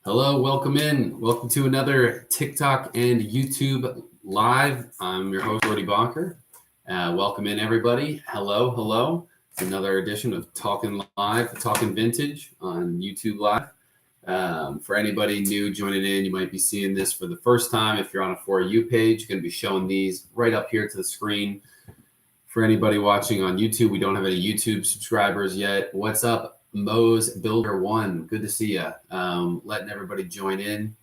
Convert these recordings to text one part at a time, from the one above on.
Hello, welcome in. Welcome to another TikTok and YouTube live. I'm your host, Brody Bonker. Welcome in, everybody. Hello, hello. It's another edition of Talkin Live, Talkin Vintage on YouTube Live. For anybody new joining in, you might be seeing this for the first time. If you're on a For You page, you're going to be showing these right up here to the screen. For anybody watching on YouTube, we don't have any YouTube subscribers yet. What's up? Mo's Builder One, good to see you. Letting everybody join in,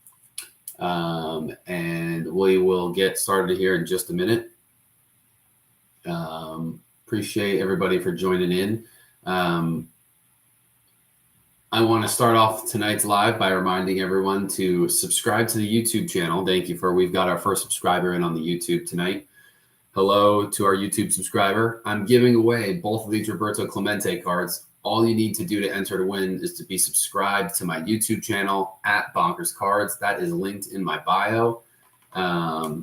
and we will get started here in just a minute. Appreciate everybody for joining in. I want to start off tonight's live by reminding everyone to subscribe to the YouTube channel. Thank you we've got our first subscriber in on the YouTube tonight. Hello to our YouTube subscriber. I'm giving away both of these Roberto Clemente cards. All you need to do to enter to win is to be subscribed to my YouTube channel at Bonkers Cards. That is linked in my bio.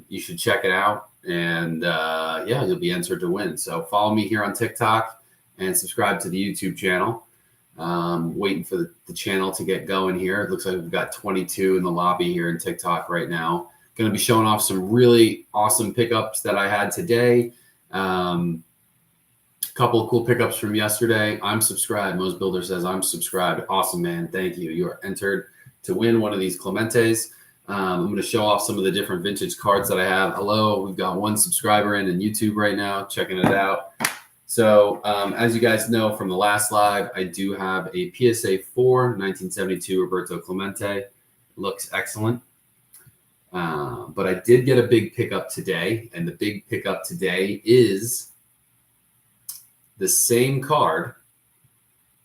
You should check it out, and yeah, you'll be entered to win. So follow me here on TikTok and subscribe to the YouTube channel. Waiting for the channel to get going here. It looks like we've got 22 in the lobby here in TikTok right now. Going to be showing off some really awesome pickups that I had today. Couple of cool pickups from yesterday. I'm subscribed. Mo's Builder says I'm subscribed. Awesome, man. Thank you. You are entered to win one of these Clementes. I'm going to show off some of the different vintage cards that I have. Hello, we've got one subscriber in YouTube right now, checking it out. So as you guys know from the last live, I do have a PSA 4 1972 Roberto Clemente. Looks excellent. But I did get a big pickup today, and the big pickup today is the same card,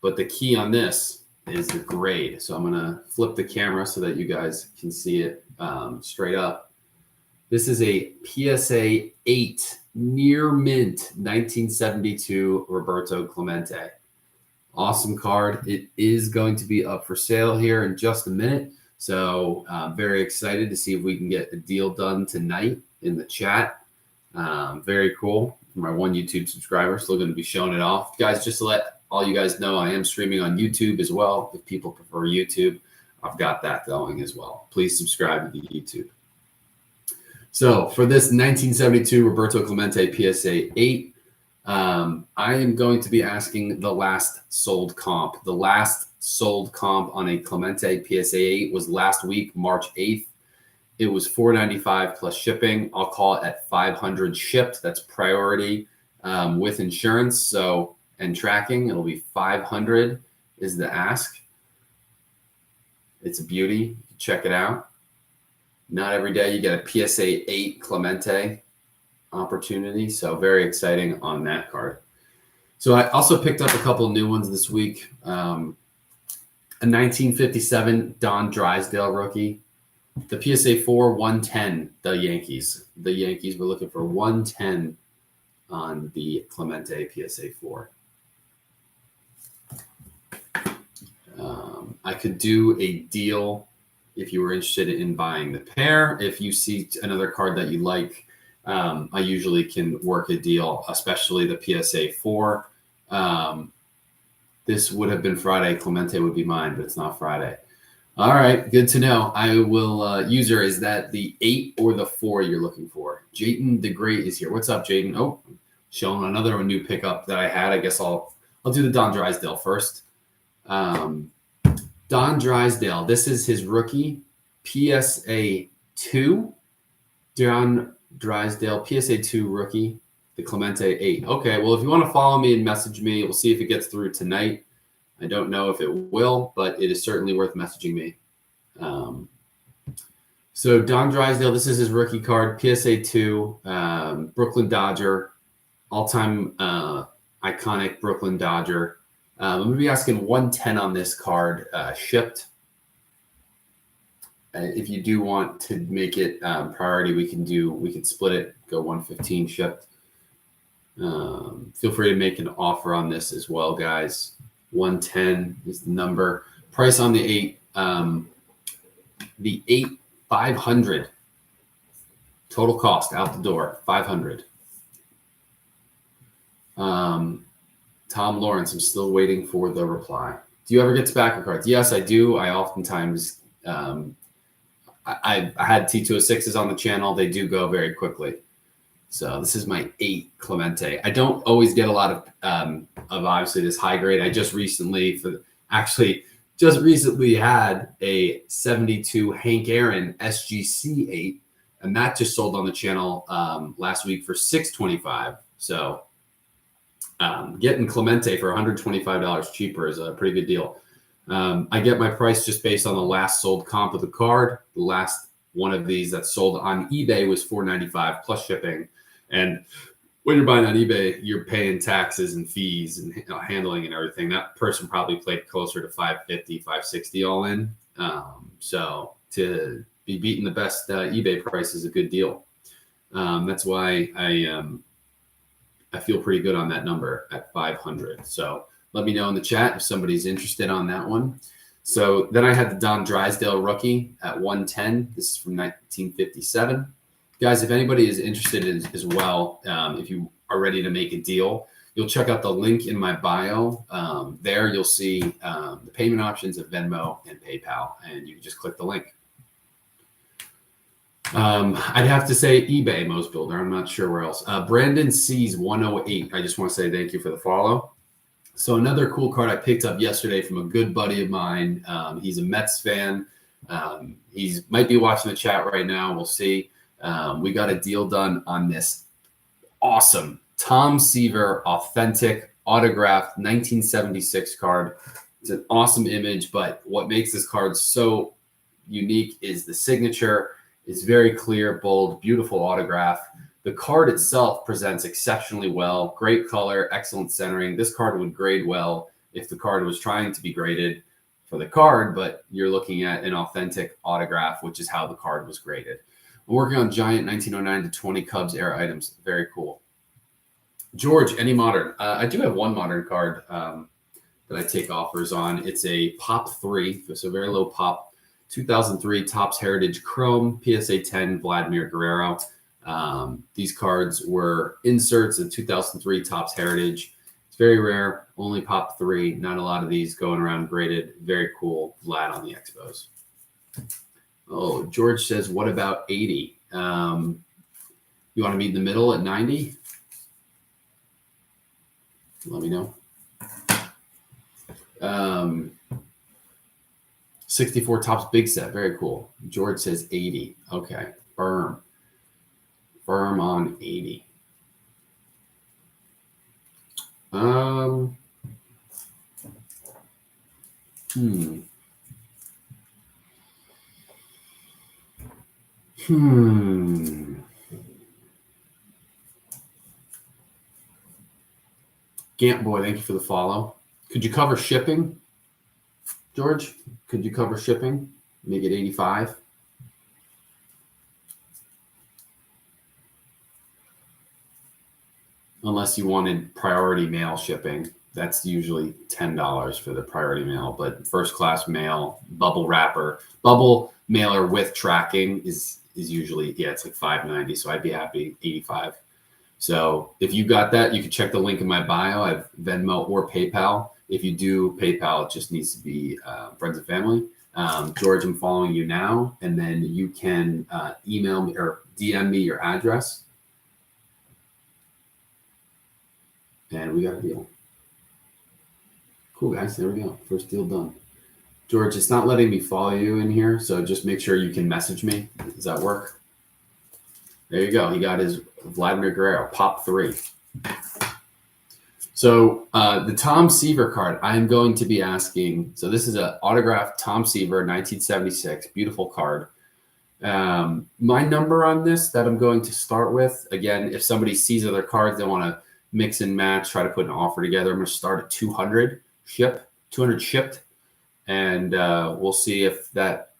but the key on this is the grade. So I'm going to flip the camera so that you guys can see it straight up. This is a PSA 8 near mint 1972 Roberto Clemente. Awesome card. It is going to be up for sale here in just a minute. So I'm very excited to see if we can get a deal done tonight in the chat. Very cool. My one YouTube subscriber, still going to be showing it off. Guys, just to let all you guys know, I am streaming on YouTube as well. If people prefer YouTube, I've got that going as well. Please subscribe to the YouTube. So for this 1972 Roberto Clemente PSA 8, I am going to be asking the last sold comp. The last sold comp on a Clemente PSA 8 was last week, March 8th. It was $495 plus shipping. I'll call it at $500 shipped. That's priority with insurance. So, and tracking, it'll be $500 is the ask. It's a beauty. Check it out. Not every day you get a PSA 8 Clemente opportunity. So very exciting on that card. So I also picked up a couple new ones this week. A 1957 Don Drysdale rookie. The PSA 4, 110, the Yankees. The Yankees were looking for 110 on the Clemente PSA 4. I could do a deal if you were interested in buying the pair. If you see another card that you like, I usually can work a deal, especially the PSA 4. This would have been Friday. Clemente would be mine, but it's not Friday. All right, good to know. I will, user, is that the 8 or the 4 you're looking for? Jayden the Great is here. What's up, Jayden? Oh, showing another new pickup that I had. I guess I'll do the Don Drysdale first. Don Drysdale, this is his rookie, PSA 2. Don Drysdale, PSA 2 rookie, the Clemente 8. Okay, well, if you want to follow me and message me, we'll see if it gets through tonight. I don't know if it will, but it is certainly worth messaging me. So Don Drysdale, this is his rookie card, PSA 2, Brooklyn Dodger, all-time iconic Brooklyn Dodger. I'm going to be asking 110 on this card shipped. If you do want to make it priority, we can split it, go 115 shipped. Feel free to make an offer on this as well, guys. 110 is the number. Price on the 8. The 8, $500. Total cost out the door, $500. Tom Lawrence, I'm still waiting for the reply. Do you ever get tobacco cards? Yes, I do. I oftentimes I had T206s on the channel. They do go very quickly. So this is my 8 Clemente. I don't always get a lot of obviously this high grade. I just recently had a 72 Hank Aaron SGC 8, and that just sold on the channel last week for $625. So getting Clemente for $125 cheaper is a pretty good deal. I get my price just based on the last sold comp of the card. The last one of these that sold on eBay was $495 plus shipping. And when you're buying on eBay, you're paying taxes and fees and handling and everything. That person probably played closer to $550, $560 all in. So to be beating the best eBay price is a good deal. That's why I feel pretty good on that number at 500. So let me know in the chat if somebody's interested on that one. So then I had the Don Drysdale rookie at 110. This is from 1957. Guys, if anybody is interested as well, if you are ready to make a deal, you'll check out the link in my bio. There you'll see the payment options of Venmo and PayPal, and you can just click the link. I'd have to say eBay, Most Builder. I'm not sure where else. Brandon C's 108. I just want to say thank you for the follow. So another cool card I picked up yesterday from a good buddy of mine. He's a Mets fan. He might be watching the chat right now. We'll see. We got a deal done on this awesome Tom Seaver authentic autographed 1976 card. It's an awesome image, but what makes this card so unique is the signature. It's very clear, bold, beautiful autograph. The card itself presents exceptionally well. Great color, excellent centering. This card would grade well if the card was trying to be graded for the card, but you're looking at an authentic autograph, which is how the card was graded. I'm working on giant 1909 to 20 Cubs era items. Very cool. George, any modern? I do have one modern card that I take offers on. It's a Pop 3, so very low pop. 2003 Topps Heritage Chrome, PSA 10, Vladimir Guerrero. These cards were inserts of 2003 Topps Heritage. It's very rare, only Pop 3. Not a lot of these going around graded. Very cool. Vlad on the Expos. Oh, George says, what about 80? You want to meet in the middle at 90? Let me know. 64 Topps big set. Very cool. George says 80. Okay. Firm on 80. Gant Boy, thank you for the follow. Could you cover shipping, George? Could you cover shipping? Make it 85. Unless you wanted priority mail shipping. That's usually $10 for the priority mail, but first class mail, bubble wrapper, bubble mailer with tracking is usually, yeah, it's like $5.90. So I'd be happy 85. So if you got that, you can check the link in my bio. I have Venmo or PayPal. If you do PayPal, it just needs to be friends and family. George, I'm following you now, and then you can email me or DM me your address. And we got a deal. Cool, guys. There we go. First deal done. George, it's not letting me follow you in here, so just make sure you can message me. Does that work? There you go. He got his Vladimir Guerrero, Pop 3. So the Tom Seaver card, I'm going to be asking. So this is an autographed Tom Seaver, 1976. Beautiful card. My number on this that I'm going to start with, again, if somebody sees other cards, they want to mix and match, try to put an offer together. I'm going to start at 200 shipped. And we'll see if that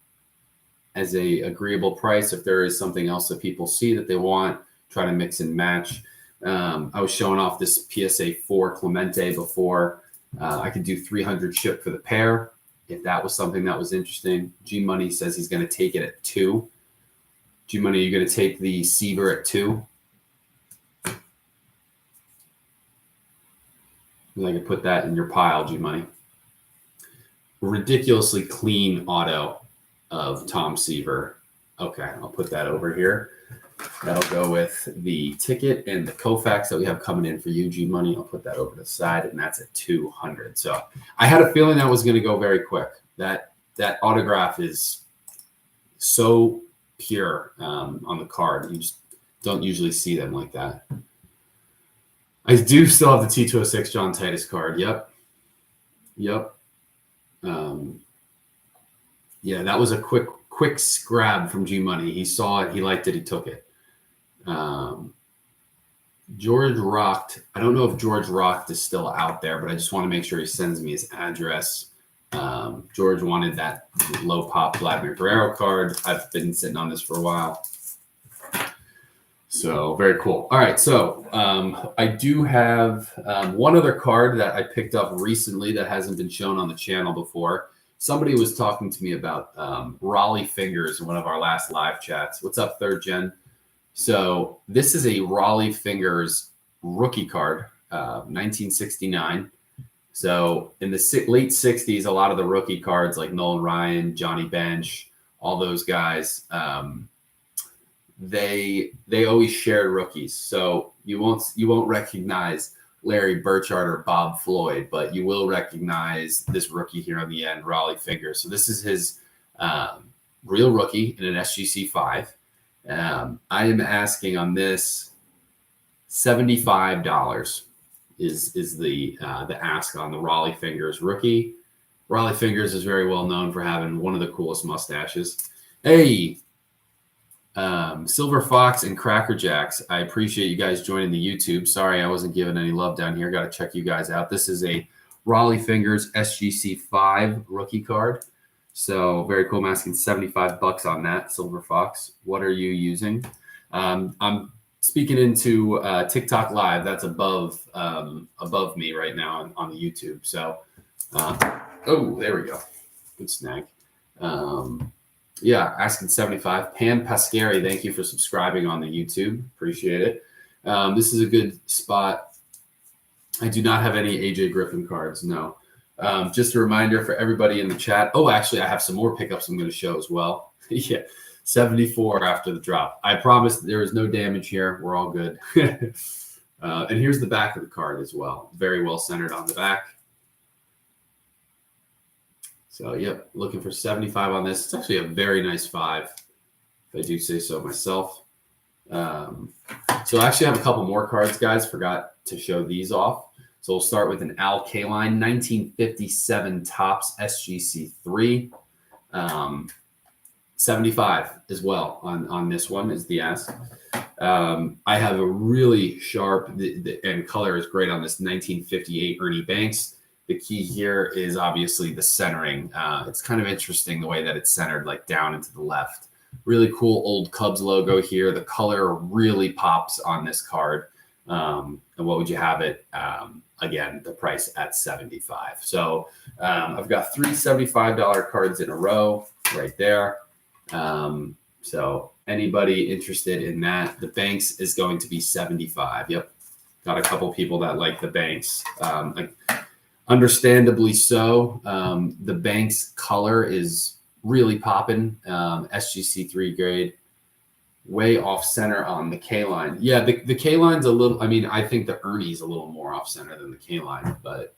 as a agreeable price, if there is something else that people see that they want, try to mix and match. I was showing off this PSA 4 Clemente before. I could do 300 shipped for the pair if that was something that was interesting. G Money says he's going to take it at 2. G Money, are you going to take the Seaver at 2? I could put that in your pile, G Money. Ridiculously clean auto. of Tom Seaver. Okay, I'll put that over here. That'll go with the ticket and the Kofax that we have coming in for you, G Money. I'll put that over to the side, and that's at 200. So I had a feeling that was going to go very quick. That autograph is so pure on the card. You just don't usually see them like that. I do still have the T206 John Titus card. Yep. Yeah, that was a quick grab from G Money. He saw it, he liked it, he took it. George Rocked. I don't know if George Rocked is still out there, but I just want to make sure he sends me his address. George wanted that low pop Vladimir Guerrero card. I've been sitting on this for a while. So very cool. All right. So I do have one other card that I picked up recently that hasn't been shown on the channel before. Somebody was talking to me about Raleigh Fingers in one of our last live chats. What's up, Third Gen? So this is a Raleigh Fingers rookie card, 1969. So in the late 60s, a lot of the rookie cards like Nolan Ryan, Johnny Bench, all those guys, they always shared rookies. So you won't recognize Larry Burchard or Bob Floyd, but you will recognize this rookie here on the end, Raleigh Fingers. So this is his real rookie in an SGC 5. I am asking on this $75 is the ask on the Raleigh Fingers rookie. Raleigh Fingers is very well known for having one of the coolest mustaches. Hey, Silver Fox and Cracker Jacks, I appreciate you guys joining the YouTube. Sorry I wasn't giving any love down here. Got to check you guys out. This is a Raleigh Fingers SGC 5 rookie card. So very cool. I'm asking $75 on that. Silver Fox, what are you using? I'm speaking into TikTok Live. That's above me right now on the YouTube. So, oh, there we go. Good snag. Yeah, asking 75. Pam Pascari, thank you for subscribing on the YouTube. Appreciate it. This is a good spot. I do not have any AJ Griffin cards, no. Just a reminder for everybody in the chat. Oh, actually, I have some more pickups I'm going to show as well. Yeah, 74 after the drop. I promise there is no damage here. We're all good. And here's the back of the card as well. Very well centered on the back. So, yep, looking for 75 on this. It's actually a very nice 5, if I do say so myself. So I actually have a couple more cards, guys. Forgot to show these off. So we'll start with an Al Kaline 1957 Topps SGC 3. 75 as well on this one is the ask. I have a really sharp, and color is great on this 1958 Ernie Banks. The key here is obviously the centering. It's kind of interesting the way that it's centered like down into the left. Really cool old Cubs logo here. The color really pops on this card. And what would you have it? Again, the price at 75. So I've got 3 $75 cards in a row right there. So anybody interested in that? The Banks is going to be 75. Yep. Got a couple people that like the Banks. Understandably so. The Banks color is really popping. SGC 3 grade. Way off center on the K line. Yeah, the K line's a little, I mean, I think the Ernie's a little more off center than the K line, but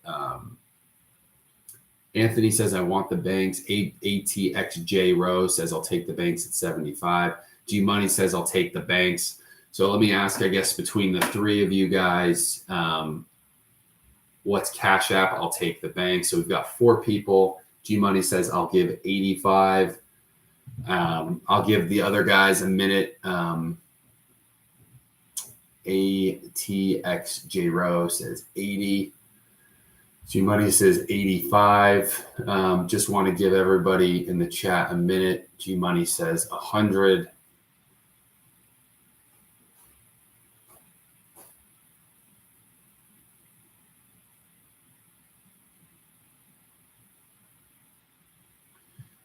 Anthony says, I want the Banks. ATXJ Rose says, I'll take the Banks at 75. G Money says, I'll take the Banks. So let me ask, I guess, between the three of you guys, what's Cash App? I'll take the Banks. So we've got 4 people. G Money says, I'll give 85. I'll give the other guys a minute. ATXJ Rose says 80. G Money says 85. Just want to give everybody in the chat a minute. G Money says 100.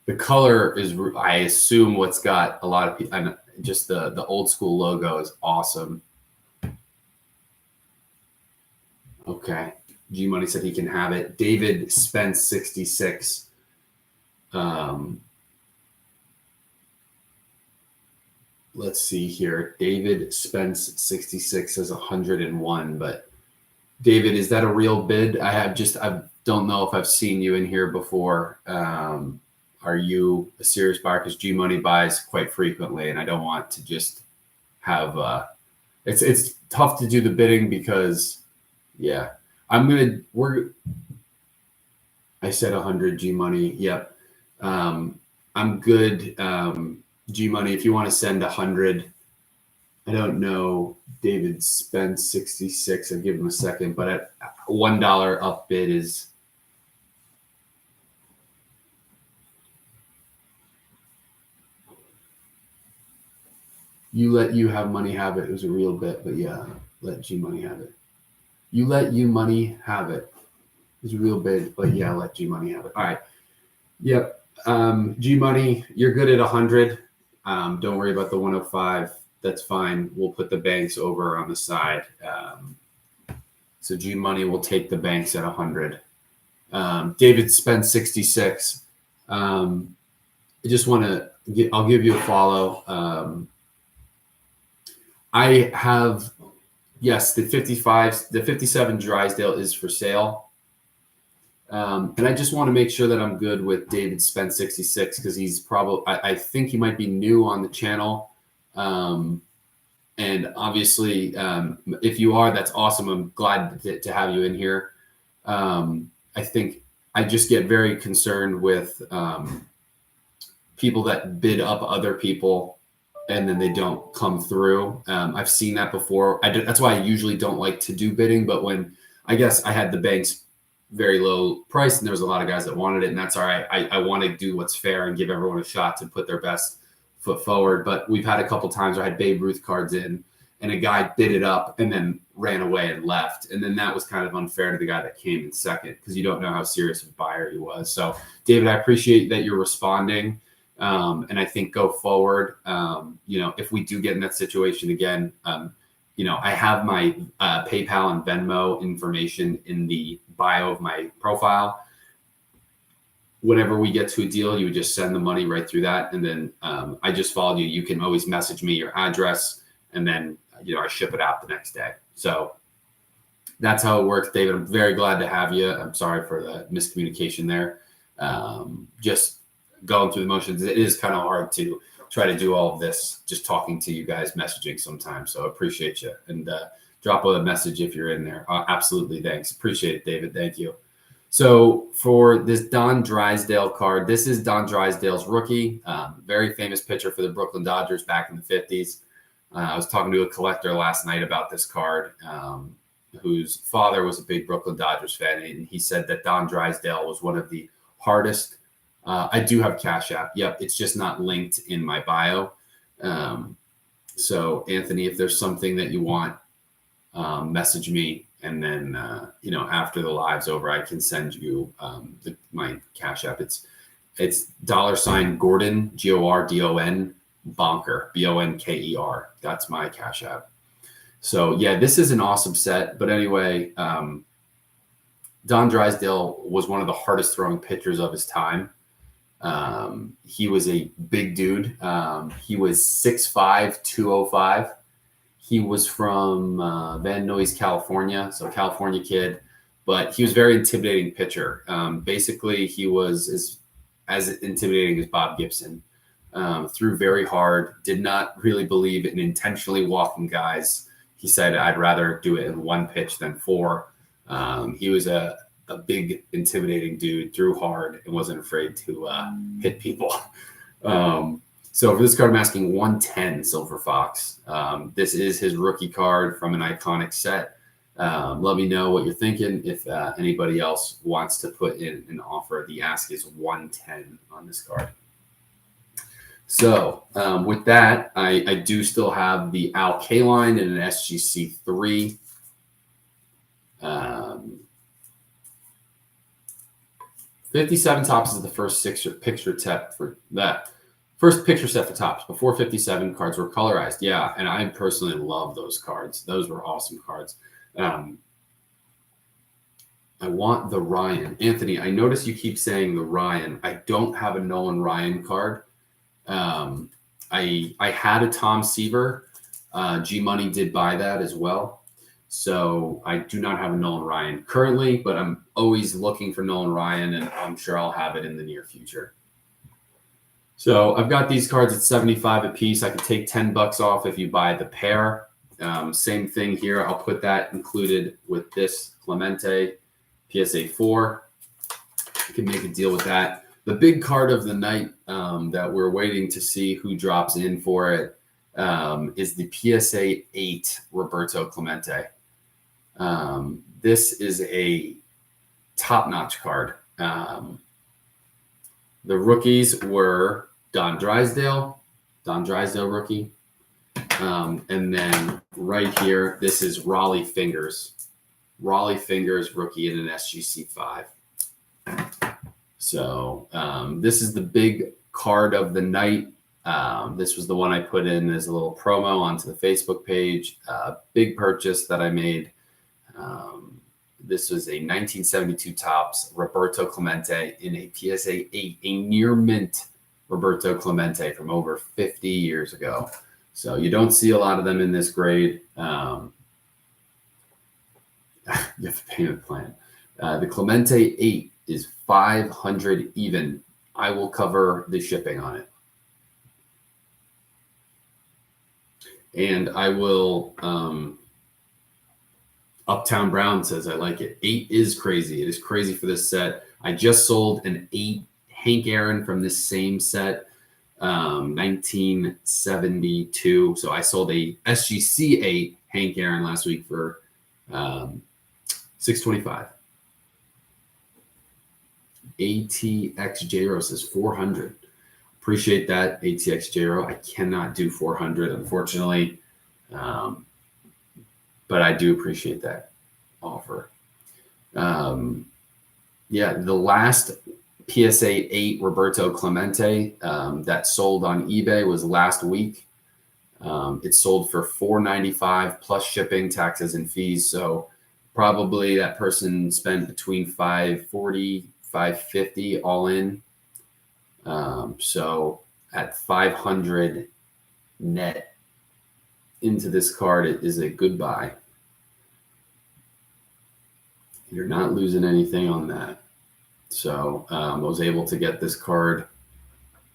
The color is, I assume, what's got a lot of people, and just the old school logo is awesome. Okay. G Money said he can have it. David Spence 66. let's see here. David Spence 66 says 101, but David, is that a real bid? I don't know if I've seen you in here before. Are you a serious buyer? Because G Money buys quite frequently, and I don't want to just have it's tough to do the bidding because yeah, I said 100 G Money. Yep. I'm good. G Money, if you want to send 100, I don't know. David Spence 66. I'll give him a second, but at $1 up bid is. You let you have money have it. It was a real bit, but yeah, let G Money have it. You let you money have it. It was a real bid, but yeah, let G Money have it. All right. Yep. G Money, you're good at 100. Don't worry about the 105. That's fine. We'll put the banks over on the side. So G Money will take the banks at 100. David Spence 66. I just want to I'll give you a follow. I have, yes, the 57 Drysdale is for sale. And I just want to make sure that I'm good with David Spence 66 because he's probably, I think he might be new on the channel. And obviously, if you are, that's awesome. I'm glad to have you in here. I think I just get very concerned with people that bid up other people and then they don't come through. I've seen that before. That's why I usually don't like to do bidding. But when I guess I had the banks very low price and there was a lot of guys that wanted it, and that's all right. I want to do what's fair and give everyone a shot to put their best foot forward. But we've had a couple times where I had Babe Ruth cards in and a guy bid it up and then ran away and left. And then that was kind of unfair to the guy that came in second because you don't know how serious of a buyer he was. So David, I appreciate that you're responding. And I think go forward, if we do get in that situation again, I have my PayPal and Venmo information in the bio of my profile. Whenever we get to a deal, you would just send the money right through that. And then I just followed you. You can always message me your address and then, I ship it out the next day. So that's how it works, David. I'm very glad to have you. I'm sorry for the miscommunication there. Just going through the motions. It is kind of hard to try to do all of this, just talking to you guys, messaging sometimes. So I appreciate you. And drop a message if you're in there. Absolutely. Thanks. Appreciate it, David. Thank you. So for this Don Drysdale card, this is Don Drysdale's rookie, very famous pitcher for the Brooklyn Dodgers back in the 50s. I was talking to a collector last night about this card, whose father was a big Brooklyn Dodgers fan. And he said that Don Drysdale was one of the hardest. I do have Cash App. Yep. It's just not linked in my bio. So Anthony, if there's something that you want, message me. And then, after the live's over, I can send you my Cash App. It's $ Gordon, Gordon, Bonker, Bonker. That's my Cash App. So yeah, this is an awesome set. But anyway, Don Drysdale was one of the hardest throwing pitchers of his time. He was a big dude. He was 6'5", 205. He was from Van Nuys, California, so California kid, but he was a very intimidating pitcher. Basically, he was as intimidating as Bob Gibson. Threw very hard, did not really believe in intentionally walking guys. He said, I'd rather do it in one pitch than four. He was a big, intimidating dude, threw hard, and wasn't afraid to hit people. So for this card, I'm asking 110 Silver Fox. This is his rookie card from an iconic set. Let me know what you're thinking. If anybody else wants to put in an offer, the ask is 110 on this card. So with that, I do still have the Al Kaline and an SGC 3. 57 Tops is the first picture set for that. First picture set for Tops. Before 57, cards were colorized. Yeah, and I personally love those cards. Those were awesome cards. I want the Ryan. Anthony, I notice you keep saying the Ryan. I don't have a Nolan Ryan card. I I had a Tom Seaver. G Money did buy that as well. So I do not have a Nolan Ryan currently, but I'm always looking for Nolan Ryan, and I'm sure I'll have it in the near future. So I've got these cards at 75 a piece. I could take 10 bucks off if you buy the pair. Same thing here. I'll put that included with this Clemente PSA 4. You can make a deal with that. The big card of the night that we're waiting to see who drops in for it is the PSA 8 Roberto Clemente. This is a top-notch card. The rookies were Don Drysdale rookie. And then right here, this is Raleigh Fingers rookie in an SGC 5. So this is the big card of the night. This was the one I put in as a little promo onto the Facebook page. Big purchase that I made. This was a 1972 Topps Roberto Clemente in a PSA 8, a near mint Roberto Clemente from over 50 years ago. So you don't see a lot of them in this grade. You have a payment plan. The Clemente 8 is $500 even. I will cover the shipping on it. And I will, Uptown Brown says, I like it. 8 is crazy. It is crazy for this set. I just sold an 8 Hank Aaron from this same set, 1972. So I sold a SGC 8 Hank Aaron last week for $625. ATXJRO says 400. Appreciate that, ATXJRO. I cannot do 400, unfortunately. But I do appreciate that offer. Yeah, the last PSA 8 Roberto Clemente that sold on eBay was last week. It sold for $495 plus shipping, taxes, and fees. So probably that person spent between $540, $550 all in. So at $500 net into this card, it is a good buy. You're not losing anything on that. So I was able to get this card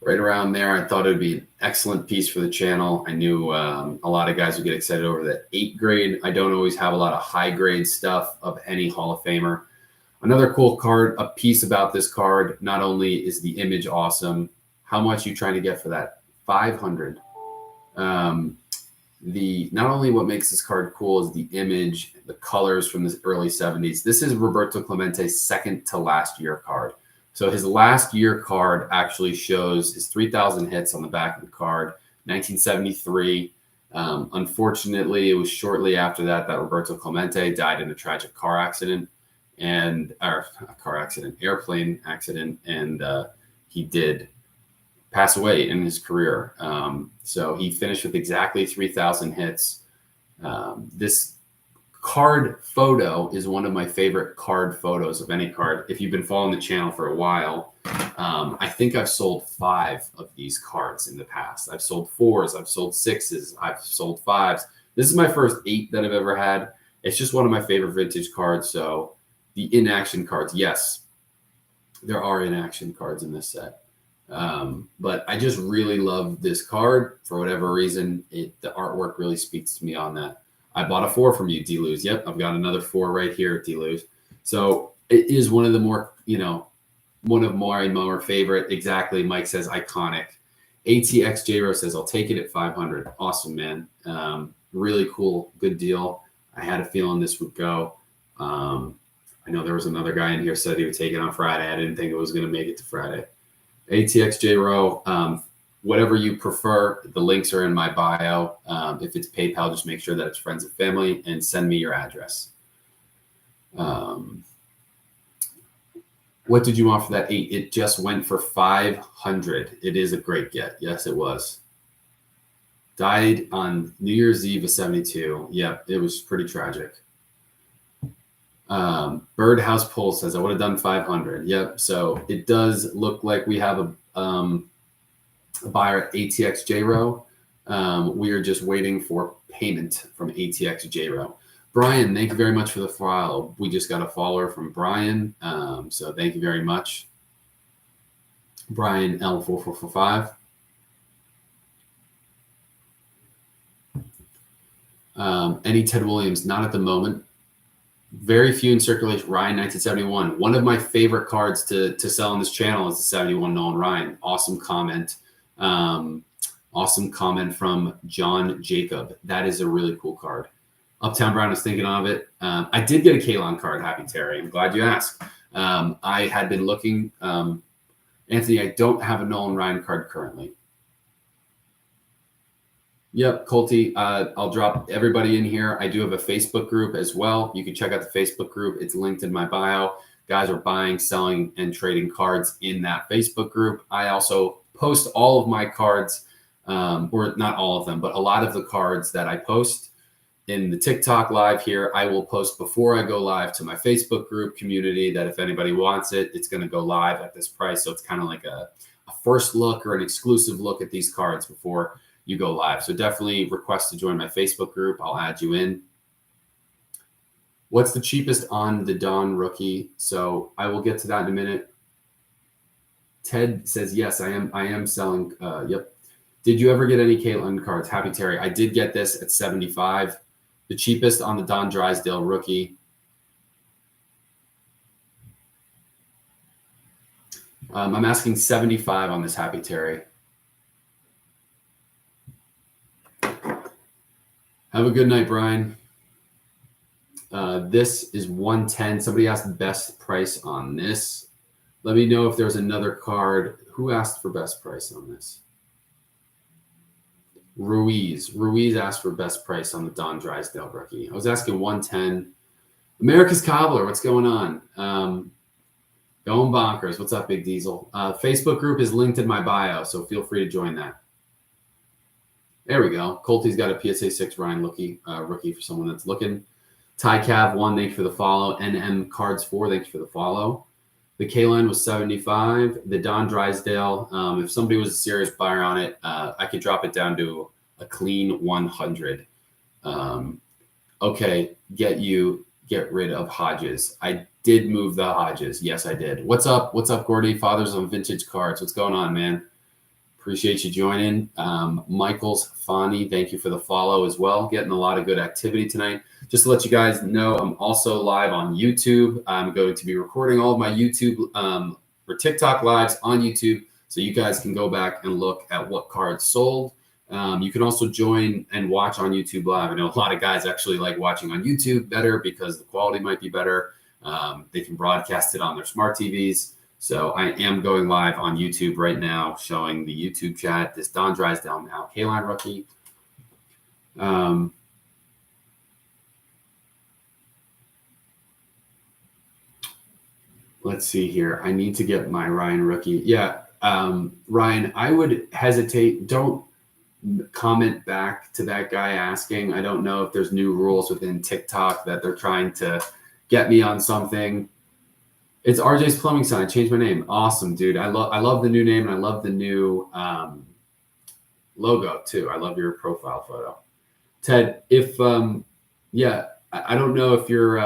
right around there. I thought it would be an excellent piece for the channel. I knew a lot of guys would get excited over the 8 grade. I don't always have a lot of high grade stuff of any Hall of Famer. Another cool card, a piece about this card, not only is the image awesome, how much you trying to get for that? $500. Not only what makes this card cool is the image, the colors from the early 70s. This is Roberto Clemente's second to last year card. So his last year card actually shows his 3,000 hits on the back of the card, 1973. Unfortunately, it was shortly after that Roberto Clemente died in a tragic airplane accident, and he did pass away in his career. So he finished with exactly 3,000 hits. This card photo is one of my favorite card photos of any card. If you've been following the channel for a while, I think I've sold 5 of these cards in the past. I've sold 4s, I've sold 6s, I've sold 5s. This is my first 8 that I've ever had. It's just one of my favorite vintage cards. So the in-action cards, yes, there are in-action cards in this set. But I just really love this card for whatever reason. The artwork really speaks to me on that. I bought a 4 from you, D-Luz. Yep, I've got another 4 right here, D-Luz. So it is one of the more, one of my more favorite. Exactly. Mike says iconic. ATXJRO says, I'll take it at 500. Awesome, man. Really cool. Good deal. I had a feeling this would go. I know there was another guy in here said he would take it on Friday. I didn't think it was going to make it to Friday. ATXJRO, whatever you prefer, the links are in my bio. If it's PayPal, just make sure that it's friends and family and send me your address. What did you want for that 8? It just went for 500. It is a great get. Yes, it was. Died on New Year's Eve of 72. Yep, it was pretty tragic. Birdhouse Poll says, I would have done 500. Yep. So it does look like we have a a buyer at ATX JRO. We are just waiting for payment from ATX JRO. Brian, thank you very much for the follow. We just got a follower from Brian. So thank you very much. Brian L4445. Any Ted Williams? Not at the moment. Very few in circulation. Ryan 1971. One of my favorite cards to sell on this channel is the 71 Nolan Ryan. Awesome comment. Awesome comment from John Jacob. That is a really cool card. Uptown Brown is thinking of it. I did get a Kalon card. Happy Terry. I'm glad you asked. I had been looking. Anthony, I don't have a Nolan Ryan card currently. Yep, Colty, I'll drop everybody in here. I do have a Facebook group as well. You can check out the Facebook group. It's linked in my bio. Guys are buying, selling, and trading cards in that Facebook group. I also post all of my cards, or not all of them, but a lot of the cards that I post in the TikTok live here, I will post before I go live to my Facebook group community that if anybody wants it, it's going to go live at this price. So it's kind of like a first look or an exclusive look at these cards before you go live. So definitely request to join my Facebook group. I'll add you in. What's the cheapest on the Don rookie? So I will get to that in a minute. Ted says, yes, I am selling. Yep. Did you ever get any Caitlin cards? Happy Terry. I did get this at 75. The cheapest on the Don Drysdale rookie. I'm asking 75 on this, Happy Terry. Have a good night, Brian. This is 110. Somebody asked the best price on this. Let me know if there's another card. Who asked for best price on this? Ruiz. Ruiz asked for best price on the Don Drysdale rookie. I was asking 110. America's Cobbler, what's going on? Going bonkers. What's up, Big Diesel? Facebook group is linked in my bio, so feel free to join that. There we go. Colty's got a PSA 6 Ryan rookie for someone that's looking. Ty Cav 1, thank you for the follow. NM Cards 4, thank you for the follow. The K-Line was 75. The Don Drysdale, if somebody was a serious buyer on it, I could drop it down to a clean 100. Okay, get rid of Hodges. I did move the Hodges. Yes, I did. What's up? What's up, Gordy? Fathers on Vintage Cards. What's going on, man? Appreciate you joining. Michael's Fani, thank you for the follow as well. Getting a lot of good activity tonight. Just to let you guys know, I'm also live on YouTube. I'm going to be recording all of my YouTube or TikTok lives on YouTube, so you guys can go back and look at what cards sold. You can also join and watch on YouTube live. I know a lot of guys actually like watching on YouTube better because the quality might be better. They can broadcast it on their smart TVs. So I am going live on YouTube right now, showing the YouTube chat. This Don Drysdale now K-Line rookie. Let's see here. I need to get my Ryan rookie. Yeah, Ryan, I would hesitate. Don't comment back to that guy asking. I don't know if there's new rules within TikTok that they're trying to get me on something. It's RJ's Plumbing Sign. I changed my name. Awesome, dude. I love the new name, and I love the new logo too. I love your profile photo. Ted, if yeah, I don't know if you're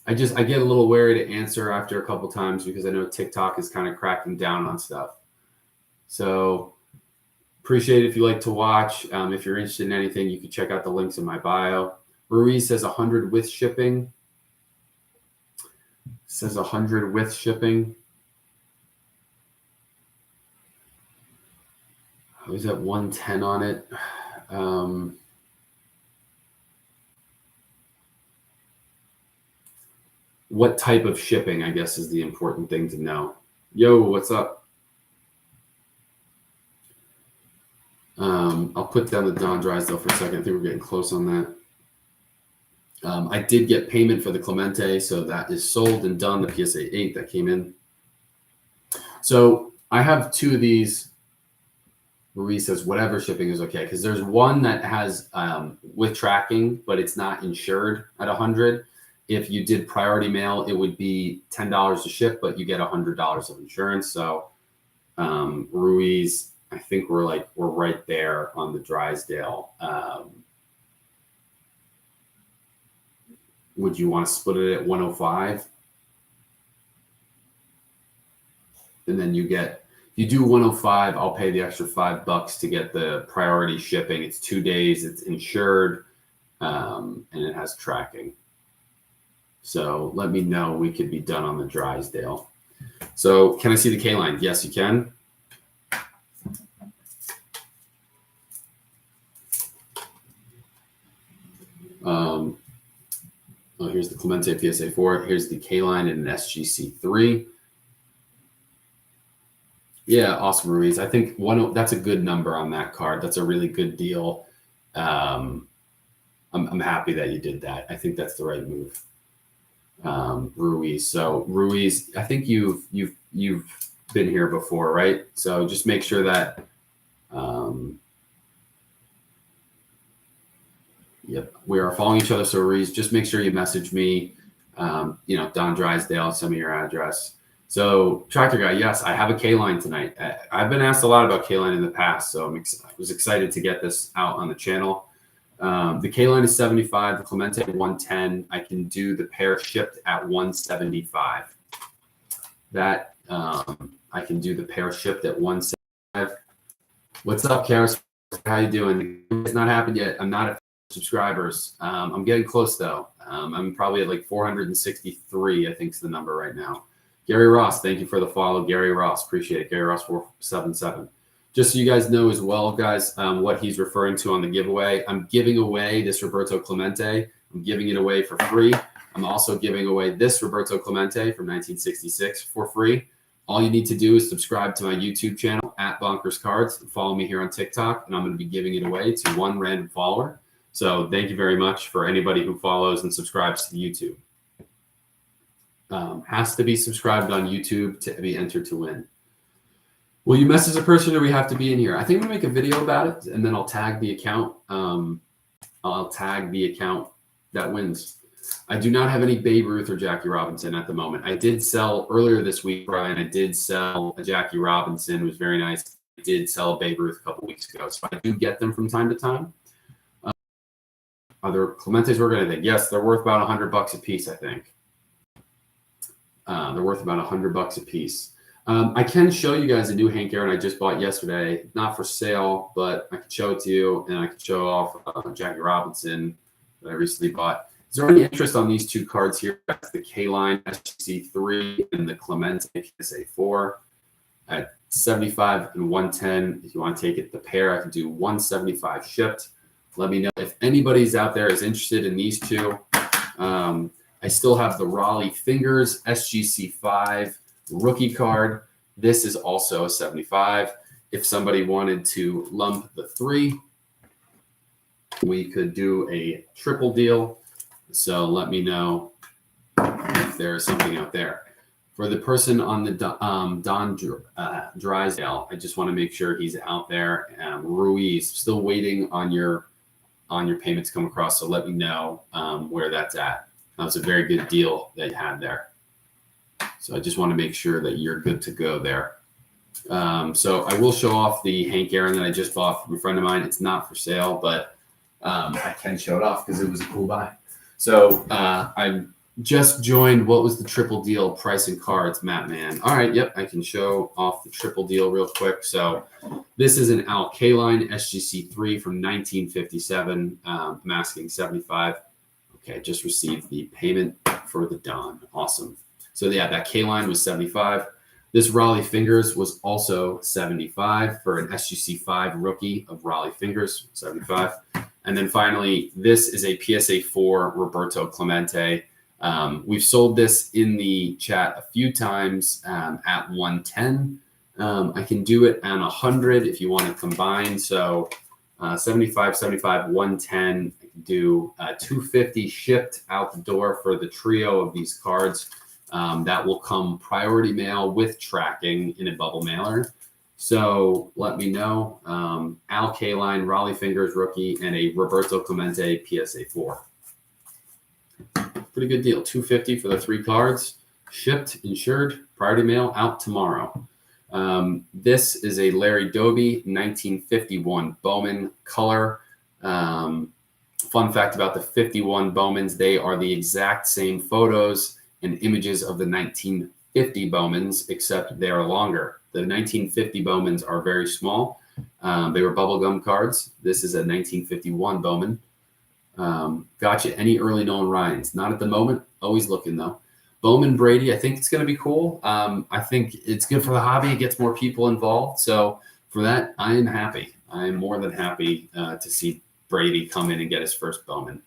I get a little wary to answer after a couple times because I know TikTok is kind of cracking down on stuff. So appreciate it if you like to watch. If you're interested in anything, you can check out the links in my bio. Ruiz says 100 with shipping. Says 100 with shipping. I was at 110 on it. What type of shipping, I guess, is the important thing to know. Yo, what's up? I'll put down the Don Drysdale for a second. I think we're getting close on that. I did get payment for the Clemente, so that is sold and done. The PSA 8 that came in. So I have two of these. Ruiz says whatever shipping is okay, because there's one that has with tracking, but it's not insured at 100. If you did priority mail, it would be $10 to ship, but you get $100 of insurance. So Ruiz, I think we're right there on the Drysdale. Would you want to split it at 105? And then you do 105, I'll pay the extra $5 to get the priority shipping. It's 2 days, it's insured, and it has tracking. So let me know. We could be done on the Drysdale. So can I see the K-line? Yes, you can. Oh, here's the Clemente PSA 4. Here's the K-line in an SGC 3. Yeah, awesome, Ruiz. I think that's a good number on that card. That's a really good deal. I'm happy that you did that. I think that's the right move, Ruiz. So Ruiz, I think you've been here before, right? So just make sure that. Yep, we are following each other. So Ruiz, just make sure you message me. Don Drysdale, send me your address. So Tractor Guy, yes, I have a K-line tonight. I've been asked a lot about K-line in the past, so I was excited to get this out on the channel. The K-line is 75, the Clemente 110. I can do the pair shipped at 175. That I can do the pair shipped at 175. What's up, Karis? How you doing? It's not happened yet. I'm not at subscribers. I'm getting close though. I'm probably at like 463, I think is the number right now. Gary Ross, thank you for the follow. Gary Ross, appreciate it. Gary Ross 477. Just so you guys know as well, guys, what he's referring to on the giveaway. I'm giving away this Roberto Clemente. I'm giving it away for free. I'm also giving away this Roberto Clemente from 1966 for free. All you need to do is subscribe to my YouTube channel at Bonkers Cards and follow me here on TikTok, and I'm going to be giving it away to one random follower. So thank you very much for anybody who follows and subscribes to the YouTube. Has to be subscribed on YouTube to be entered to win. Will you message a person or we have to be in here? I think I'm gonna make a video about it and then I'll tag the account. I'll tag the account that wins. I do not have any Babe Ruth or Jackie Robinson at the moment. I did sell earlier this week, Brian. I did sell a Jackie Robinson. It was very nice. I did sell a Babe Ruth a couple weeks ago. So I do get them from time to time. Are there Clementes worth anything? Yes, they're worth about $100 a piece, I think. They're worth about $100 a piece. I can show you guys a new Hank Aaron I just bought yesterday. Not for sale, but I can show it to you, and I can show off Jackie Robinson that I recently bought. Is there any interest on these two cards here? That's the K-line SGC3 and the Clemente PSA 4 at 75 and 110. If you want to take it the pair, I can do 175 shipped. Let me know if anybody's out there is interested in these two. I still have the Raleigh Fingers SGC5 rookie card. This is also a 75. If somebody wanted to lump the three, we could do a triple deal. So let me know if there's something out there. For the person on the Don Drysdale, I just want to make sure he's out there. Ruiz, still waiting on your payments to come across. So let me know where that's at. That was a very good deal that you had there. So I just want to make sure that you're good to go there. So I will show off the Hank Aaron that I just bought from a friend of mine. It's not for sale, but I can show it off because it was a cool buy. So I just joined. What was the triple deal price and cards, Matt Man? All right, yep, I can show off the triple deal real quick. So this is an Al K-line SGC3 from 1957. I'm asking 75. Okay, just received the payment for the Don. Awesome. So yeah, that K-line was 75. This Raleigh Fingers was also 75 for an SGC5 rookie of Raleigh Fingers, 75. And then finally, this is a PSA 4 Roberto Clemente. We've sold this in the chat a few times at 110. I can do it on 100 if you want to combine. So 75, 75, 110. I can do 250 shipped out the door for the trio of these cards. That will come priority mail with tracking in a bubble mailer. So let me know. Al K-line, Raleigh Fingers rookie, and a Roberto Clemente PSA 4. Pretty good deal. $250 for the three cards. Shipped, insured, priority mail out tomorrow. This is a Larry Doby 1951 Bowman color. Fun fact about the 51 Bowmans, they are the exact same photos and images of the 1950 Bowmans, except they are longer. The 1950 Bowmans are very small. They were bubblegum cards. This is a 1951 Bowman. Gotcha. Any early known Ryans? Not at the moment. Always looking though. Bowman Brady, I think it's going to be cool. I think it's good for the hobby. It gets more people involved. So for that, I am happy. I am more than happy to see Brady come in and get his first Bowman.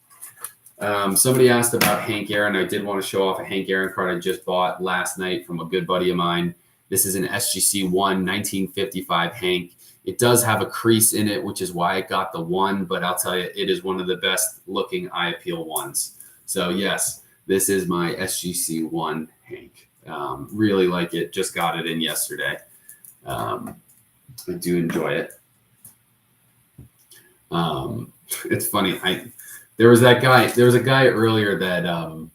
Somebody asked about Hank Aaron. I did want to show off a Hank Aaron card I just bought last night from a good buddy of mine. This is an SGC 1 1955 Hank. It does have a crease in it, which is why it got the 1, but I'll tell you, it is one of the best looking eye appeal ones. So yes, this is my SGC 1 Hank. Really like it. Just got it in yesterday. I do enjoy it. It's funny. There was a guy earlier that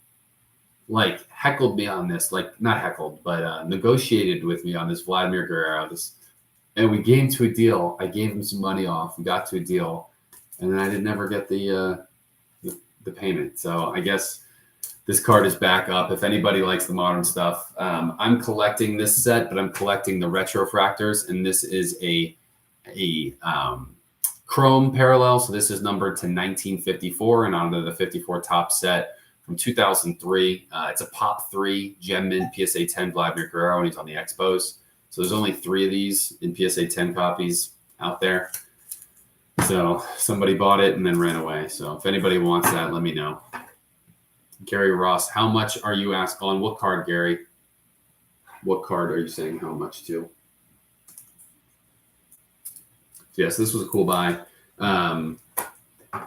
like heckled me on this, like not heckled, but negotiated with me on this Vladimir Guerrero. And we came to a deal. I gave him some money off. We got to a deal, and then I did never get the payment. So I guess this card is back up. If anybody likes the modern stuff, I'm collecting this set, but I'm collecting the retrofractors, and this is a chrome parallel. So this is numbered to 1954 and onto the 54 top set from 2003. It's a Pop 3 Gem Mint PSA 10 Vladimir Guerrero, and he's on the Expos. So there's only 3 of these in PSA 10 copies out there. So somebody bought it and then ran away. So if anybody wants that, let me know. Gary Ross, how much are you asking on what card, Gary? What card are you saying how much to? Yes, this was a cool buy. And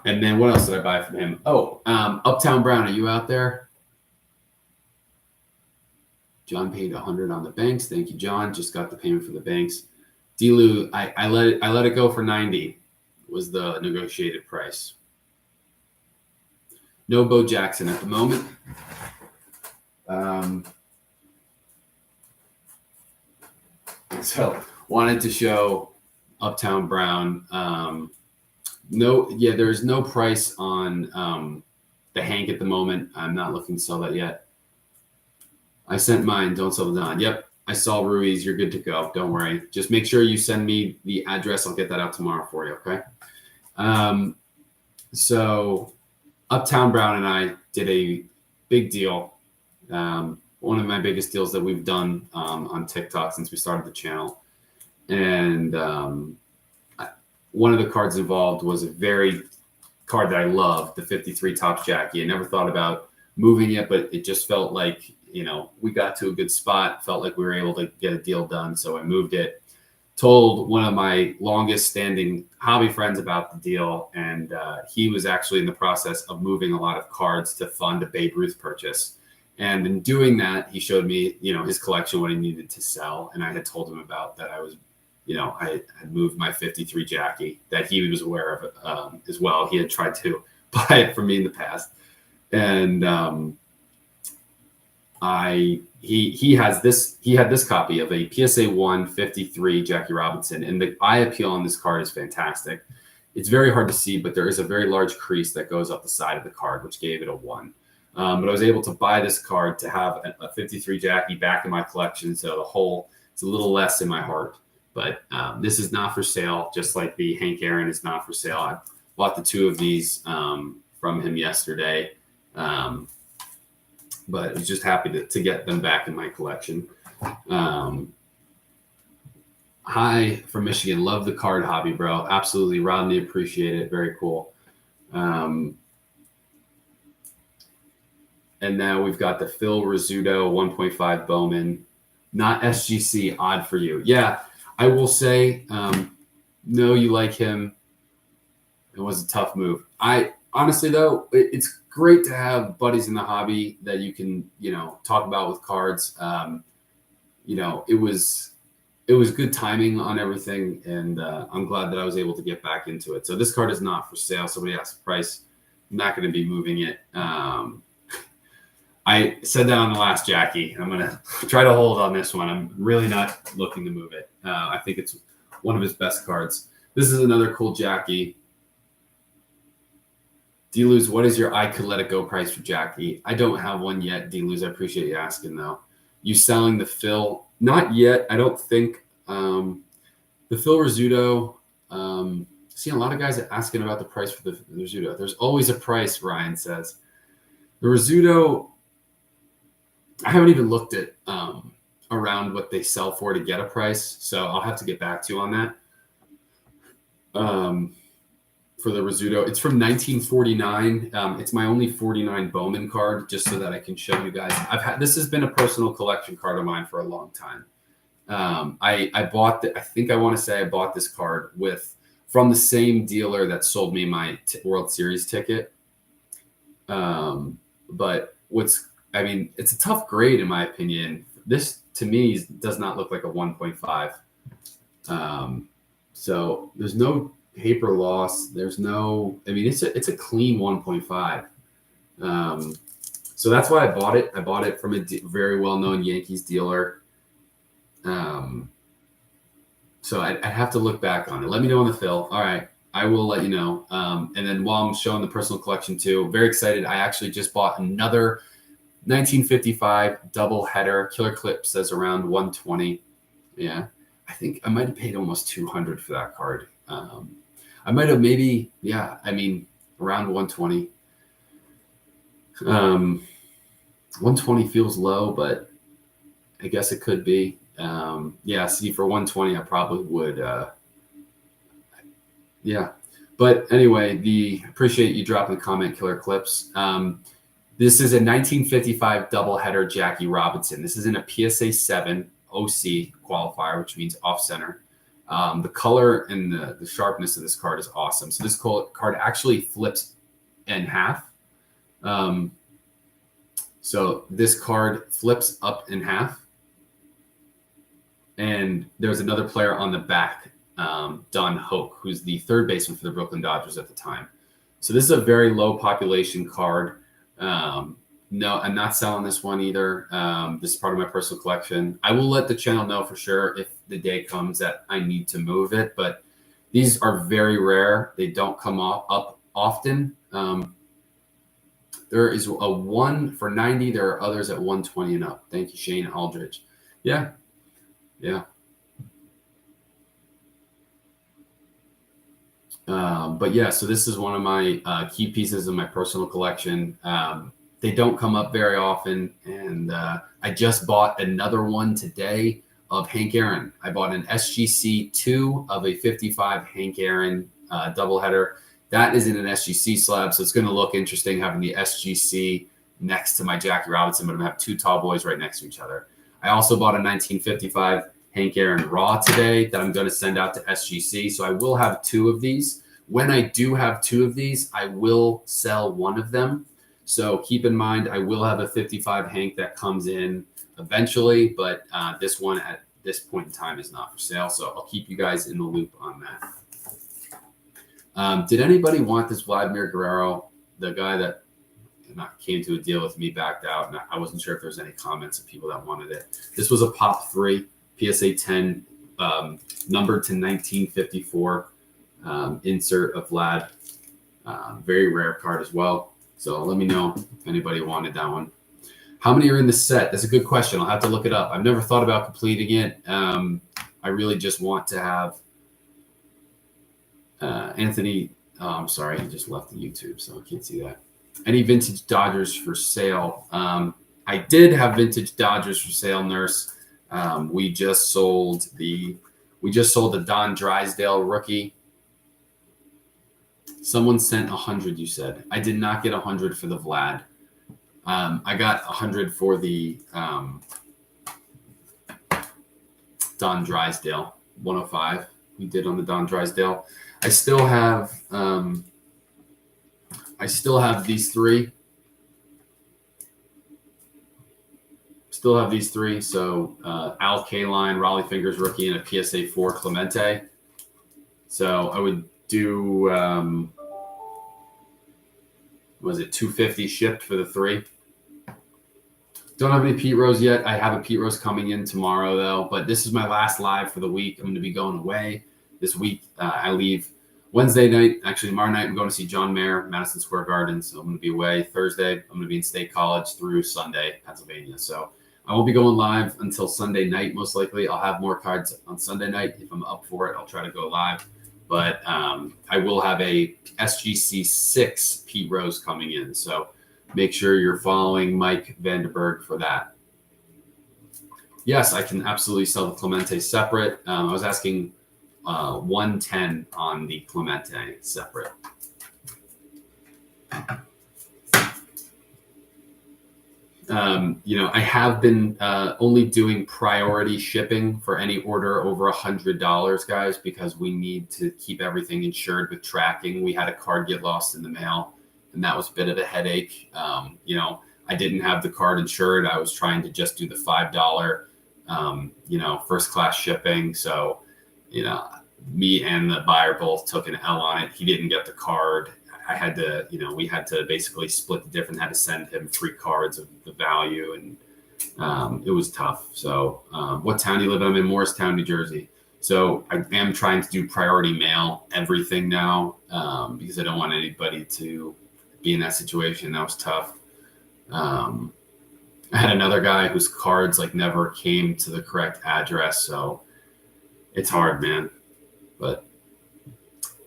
then what else did I buy from him? Oh, Uptown Brown, are you out there? John paid 100 on the banks. Thank you, John. Just got the payment for the banks. Delu, I let it go for 90 was the negotiated price. No Bo Jackson at the moment. So wanted to show Uptown Brown. There's no price on the Hank at the moment. I'm not looking to sell that yet. I sent mine. Don't sell the Don. Yep, I saw Ruiz. You're good to go. Don't worry. Just make sure you send me the address. I'll get that out tomorrow for you. Okay. So Uptown Brown and I did a big deal. One of my biggest deals that we've done on TikTok since we started the channel. And one of the cards involved was a very card that I loved, the 53 Topps Jackie. I never thought about moving it, but it just felt like, we got to a good spot, felt like we were able to get a deal done. So I moved it, told one of my longest standing hobby friends about the deal. And he was actually in the process of moving a lot of cards to fund a Babe Ruth purchase. And in doing that, he showed me, his collection, what he needed to sell. And I had told him about that. I was, I had moved my 53 Jackie that he was aware of as well. He had tried to buy it from me in the past. And he had this copy of a PSA 1 53 Jackie Robinson, and the eye appeal on this card is fantastic. It's very hard to see, but there is a very large crease that goes up the side of the card, which gave it a 1. But I was able to buy this card to have a 53 Jackie back in my collection, so it's a little less in my heart. But this is not for sale, just like the Hank Aaron is not for sale. I bought the 2 of these from him yesterday. But I was just happy to get them back in my collection. Hi from Michigan. Love the card hobby, bro. Absolutely. Rodney, appreciate it. Very cool. And now we've got the Phil Rizzuto 1.5 Bowman. Not SGC. Odd for you. Yeah, I will say, no, you like him. It was a tough move. Honestly, though, it's great to have buddies in the hobby that you can, talk about with cards. It was good timing on everything, and I'm glad that I was able to get back into it. So this card is not for sale. Somebody asked the price. I'm not going to be moving it. I said that on the last Jackie. I'm going to try to hold on this one. I'm really not looking to move it. I think it's one of his best cards. This is another cool Jackie. D-Luz, what is your I Could Let It Go price for Jackie? I don't have one yet, D-Luz. I appreciate you asking, though. You selling the Phil? Not yet. I don't think. The Phil Rizzuto, seeing a lot of guys asking about the price for the Rizzuto. There's always a price, Ryan says. The Rizzuto, I haven't even looked at around what they sell for to get a price, so I'll have to get back to you on that. For the Rizzuto, it's from 1949. It's my only 49 Bowman card, just so that I can show you guys. This has been a personal collection card of mine for a long time. I bought I think I want to say I bought this card from the same dealer that sold me my World Series ticket. But it's a tough grade in my opinion. This to me does not look like a 1.5. So there's no paper loss. There's no, it's a clean 1.5. So that's why I bought it. I bought it from a very well-known Yankees dealer. So I'd have to look back on it. Let me know on the fill. All right. I will let you know. And then while I'm showing the personal collection too, very excited. I actually just bought another 1955 double header. Killer Clip says around 120. Yeah. I think I might have paid almost 200 for that card. I might have around 120. 120 feels low, but I guess it could be. See, for 120, I probably would. But anyway, appreciate you dropping the comment, Killer Clips. This is a 1955 doubleheader Jackie Robinson. This is in a PSA 7 OC qualifier, which means off center. The color and the sharpness of this card is awesome. So this card actually flips in half. So this card flips up in half. And there's another player on the back, Don Hoke, who's the third baseman for the Brooklyn Dodgers at the time. So this is a very low population card. No, I'm not selling this one either. This is part of my personal collection. I will let the channel know for sure if the day comes that I need to move it, but these are very rare. They don't come up often. There is a one for 90. There are others at 120 and up. Thank you, Shane Aldridge. Yeah. So this is one of my key pieces of my personal collection. They don't come up very often, and I just bought another one today of Hank Aaron. I bought an SGC 2 of a 55 Hank Aaron doubleheader. That is in an SGC slab, so it's going to look interesting having the SGC next to my Jackie Robinson, but I'm going to have two tall boys right next to each other. I also bought a 1955 Hank Aaron Raw today that I'm going to send out to SGC, so I will have two of these. When I do have two of these, I will sell one of them. So keep in mind, I will have a 55 Hank that comes in eventually, but this one at this point in time is not for sale. So I'll keep you guys in the loop on that. Did anybody want this Vladimir Guerrero, the guy that came to a deal with me, backed out, and I wasn't sure if there was any comments of people that wanted it. This was a Pop 3 PSA 10, numbered to 1954, insert of Vlad. Very rare card as well. So let me know if anybody wanted that one. How many are in the set? That's a good question. I'll have to look it up. I've never thought about completing it. I really just want to have Anthony. Oh, I'm sorry. He just left the YouTube, so I can't see that. Any vintage Dodgers for sale? I did have vintage Dodgers for sale, Nurse. We just sold the Don Drysdale rookie. Someone sent 100, you said. I did not get 100 for the Vlad. I got 100 for the Don Drysdale 105. We did on the Don Drysdale. I still have these three. Still have these three. So Al Kaline, Raleigh Fingers rookie, and a PSA 4 Clemente. So I would do was it 250 shipped for the three? Don't have any Pete Rose yet. I have a Pete Rose coming in tomorrow, though. But this is my last live for the week. I'm going to be going away this week. I leave Wednesday night. Actually, tomorrow night, I'm going to see John Mayer, Madison Square Garden. So I'm going to be away Thursday. I'm going to be in State College through Sunday, Pennsylvania. So I won't be going live until Sunday night, most likely. I'll have more cards on Sunday night. If I'm up for it, I'll try to go live. But I will have a SGC 6 Pete Rose coming in. So make sure you're following Mike Vanderberg for that. Yes, I can absolutely sell the Clemente separate. I was asking 110 on the Clemente separate. I have been only doing priority shipping for any order over $100, guys, because we need to keep everything insured with tracking. We had a card get lost in the mail, and that was a bit of a headache. I didn't have the card insured. I was trying to just do the $5, first class shipping. So, me and the buyer both took an L on it. He didn't get the card. I had to, we had to basically split the difference, had to send him 3 cards of the value, and it was tough. So what town do you live in? I'm in Morristown, New Jersey. So I am trying to do priority mail everything now because I don't want anybody to be in that situation. That was tough. I had another guy whose cards never came to the correct address. So it's hard, man. But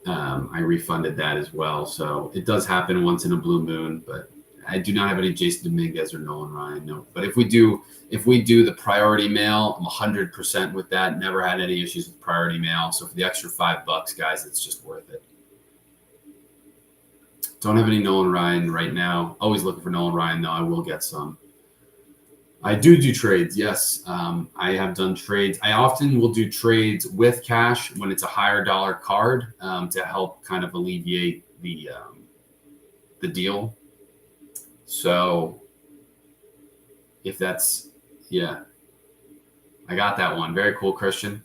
I refunded that as well. So it does happen once in a blue moon, but I do not have any Jason Dominguez or Nolan Ryan. No, but if we do the priority mail, I'm 100% with that. Never had any issues with priority mail. So for the extra $5, guys, it's just worth it. Don't have any Nolan Ryan right now. Always looking for Nolan Ryan, though. I will get some. I do trades. Yes. I have done trades. I often will do trades with cash when it's a higher dollar card to help kind of alleviate the deal. So if that's, yeah, I got that one. Very cool, Christian.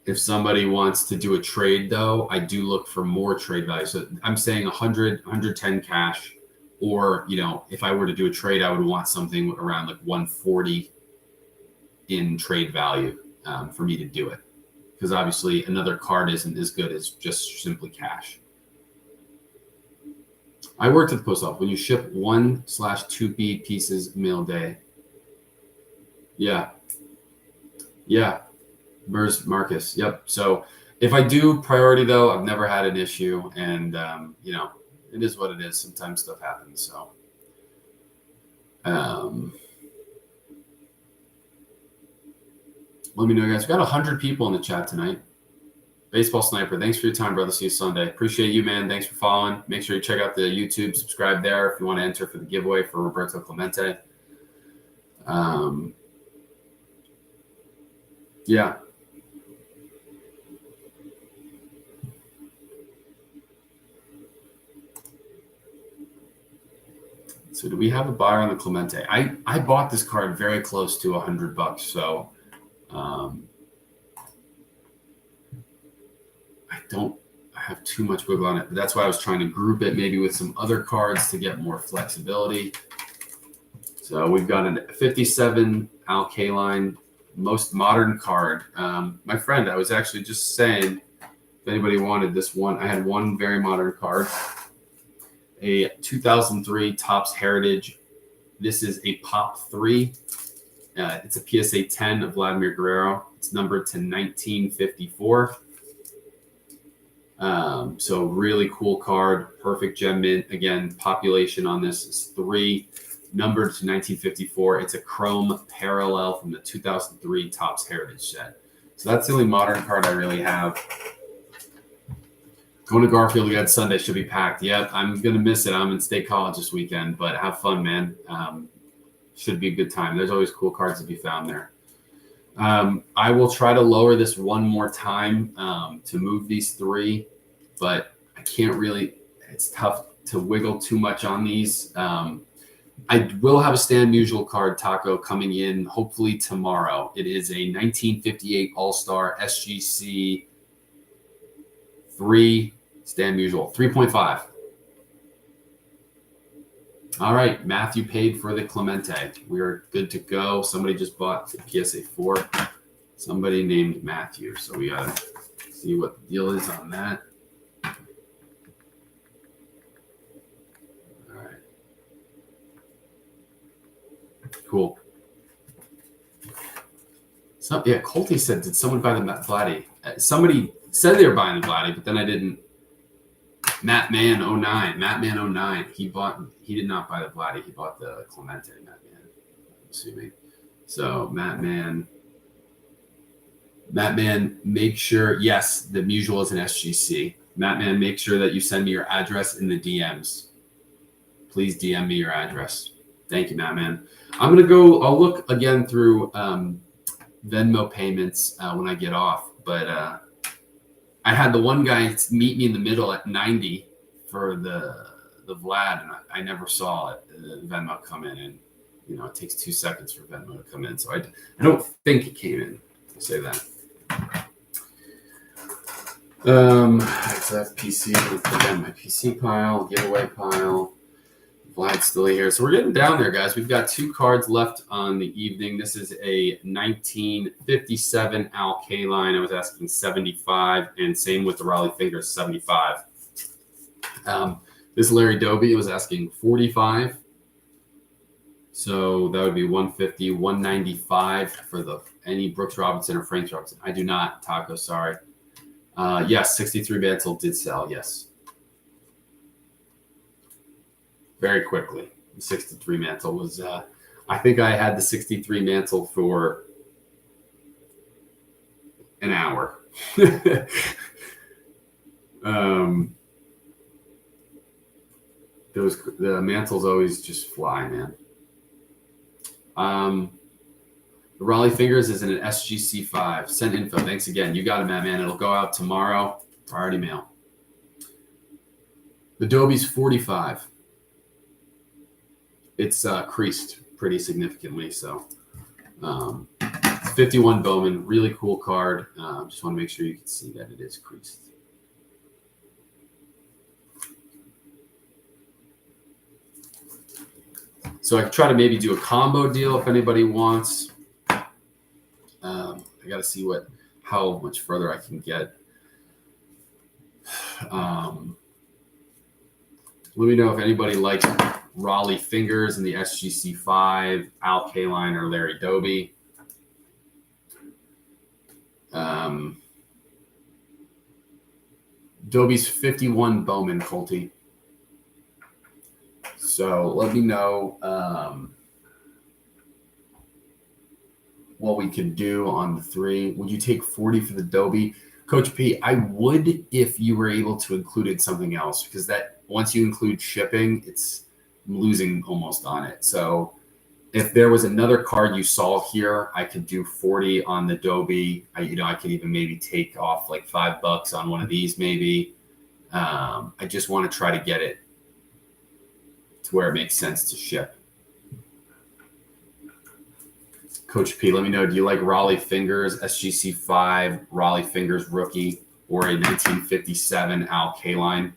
If somebody wants to do a trade, though, I do look for more trade value. So I'm saying 100, 110 cash. Or, if I were to do a trade, I would want something around 140 in trade value for me to do it. Because obviously another card isn't as good as just simply cash. I worked at the post office. When you ship 1/2B pieces mail day. Yeah. Marcus. Yep. So if I do priority, though, I've never had an issue. And, it is what it is. Sometimes stuff happens. So, let me know, guys. We've got 100 people in the chat tonight. Baseball Sniper, thanks for your time, brother. See you Sunday. Appreciate you, man. Thanks for following. Make sure you check out the YouTube. Subscribe there if you want to enter for the giveaway for Roberto Clemente. Yeah. So do we have a buyer on the Clemente? I bought this card very close to $100. So I don't have too much wiggle on it. But that's why I was trying to group it maybe with some other cards to get more flexibility. So we've got a 57 Al Kaline, most modern card. My friend, I was actually just saying, if anybody wanted this one, I had one very modern card. A 2003 Topps Heritage. This is a Pop 3. It's a PSA 10 of Vladimir Guerrero. It's numbered to 1954. So really cool card. Perfect gem mint. Again, population on this is 3. Numbered to 1954. It's a chrome parallel from the 2003 Topps Heritage set. So that's the only modern card I really have. Going to Garfield again Sunday should be packed. Yep, I'm going to miss it. I'm in State College this weekend, but have fun, man. Should be a good time. There's always cool cards to be found there. I will try to lower this one more time to move these 3, but I can't really. It's tough to wiggle too much on these. I will have a stand usual card, Taco, coming in hopefully tomorrow. It is a 1958 All-Star SGC 3 stand usual 3.5. All right, Matthew paid for the Clemente. We're good to go. Somebody just bought the PSA 4. Somebody named Matthew. So we got to see what the deal is on that. All right. Cool. So, yeah, Colty said, did someone buy the Vladdy? Somebody said they were buying the Vladdy, but then I didn't. Mattman 09. Mattman 09. He did not buy the Vladdy. He bought the Clemente, Mattman, I'm assuming. So Mattman, make sure, yes, the Mutual is an SGC. Mattman, make sure that you send me your address in the DMs. Please DM me your address. Thank you, Mattman. I'm going to go, I'll look again through Venmo payments when I get off, but I had the one guy meet me in the middle at 90 for the Vlad, and I never saw it, Venmo come in, and it takes 2 seconds for Venmo to come in, so I don't think it came in. I'll say that. So that's PC. Again, my PC pile, giveaway pile. Vlad's still here. So we're getting down there, guys. We've got 2 cards left on the evening. This is a 1957 Al Kaline. I was asking 75, and same with the Raleigh Fingers, 75. This Larry Doby was asking 45. So that would be 150, 195 for any Brooks Robinson or Frank Robinson. I do not, Taco, sorry. Yes, 63 mantle did sell, yes. Very quickly. The 63 mantle was, I think I had the 63 mantle for an hour. The mantles always just fly, man. The Raleigh Fingers is in an SGC5. Send info. Thanks again. You got it, man. It'll go out tomorrow. Priority mail. The Doby's 45. It's creased pretty significantly. So 51 Bowman, really cool card. Just want to make sure you can see that it is creased. So I could try to maybe do a combo deal if anybody wants. I got to see how much further I can get. Let me know if anybody likes Raleigh Fingers in the SGC5, Al Kaline, or Larry Doby. Doby's 51 Bowman, Colty. So let me know what we could do on the 3. Would you take 40 for the Doby? Coach P, I would if you were able to include something else, because that once you include shipping, I'm losing almost on it. So if there was another card you saw here, I could do 40 on the Doby. I could even maybe take off like $5 on one of these maybe. I just want to try to get it to where it makes sense to ship. Coach P, let me know, do you like Raleigh Fingers, SGC5, Raleigh Fingers rookie, or a 1957 Al Kaline?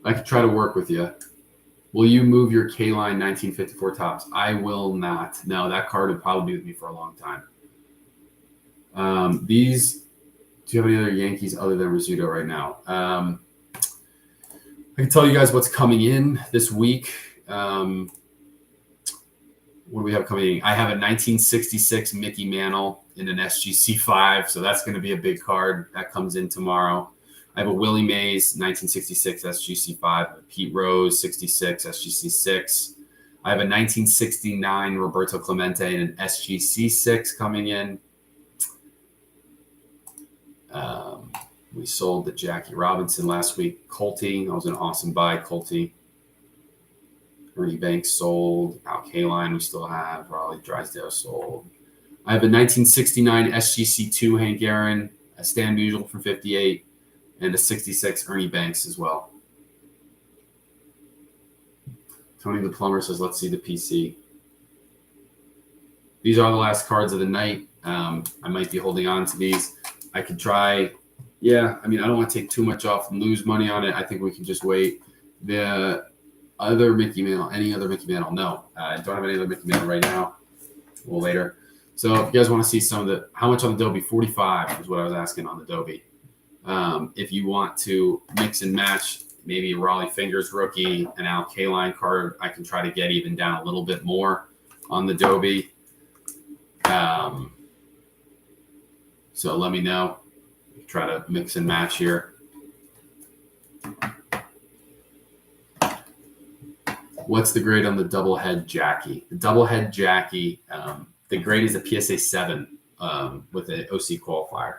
I could try to work with you. Will you move your Kaline 1954 tops? I will not. No, that card would probably be with me for a long time. Do you have any other Yankees other than Rizzuto right now? I can tell you guys what's coming in this week. What do we have coming in? I have a 1966 Mickey Mantle in an SGC5, so that's going to be a big card. That comes in tomorrow. I have a Willie Mays 1966 SGC5, a Pete Rose 66 SGC6. I have a 1969 Roberto Clemente in an SGC6 coming in. We sold the Jackie Robinson last week. Colty, that was an awesome buy. Colty. Ernie Banks sold. Al Kaline we still have. Raleigh Drysdale sold. I have a 1969 SGC2 Hank Aaron, a Stan Musial from 58, and a 66 Ernie Banks as well. Tony the Plumber says, let's see the PC. These are the last cards of the night. I might be holding on to these. I could try. Yeah, I mean, I don't want to take too much off and lose money on it. I think we can just wait. The other Mickey Mantle, any other Mickey Mantle? No, I don't have any other Mickey Mantle right now. A little later. So if you guys want to see some of the, how much on the Dobie? 45 is what I was asking on the Dobie. If you want to mix and match, maybe a Raleigh Fingers rookie, an Al Kaline card, I can try to get even down a little bit more on the Dobie. So let me know. Try to mix and match here. What's the grade on the double head Jackie? The double head Jackie, the grade is a PSA 7 with an OC qualifier.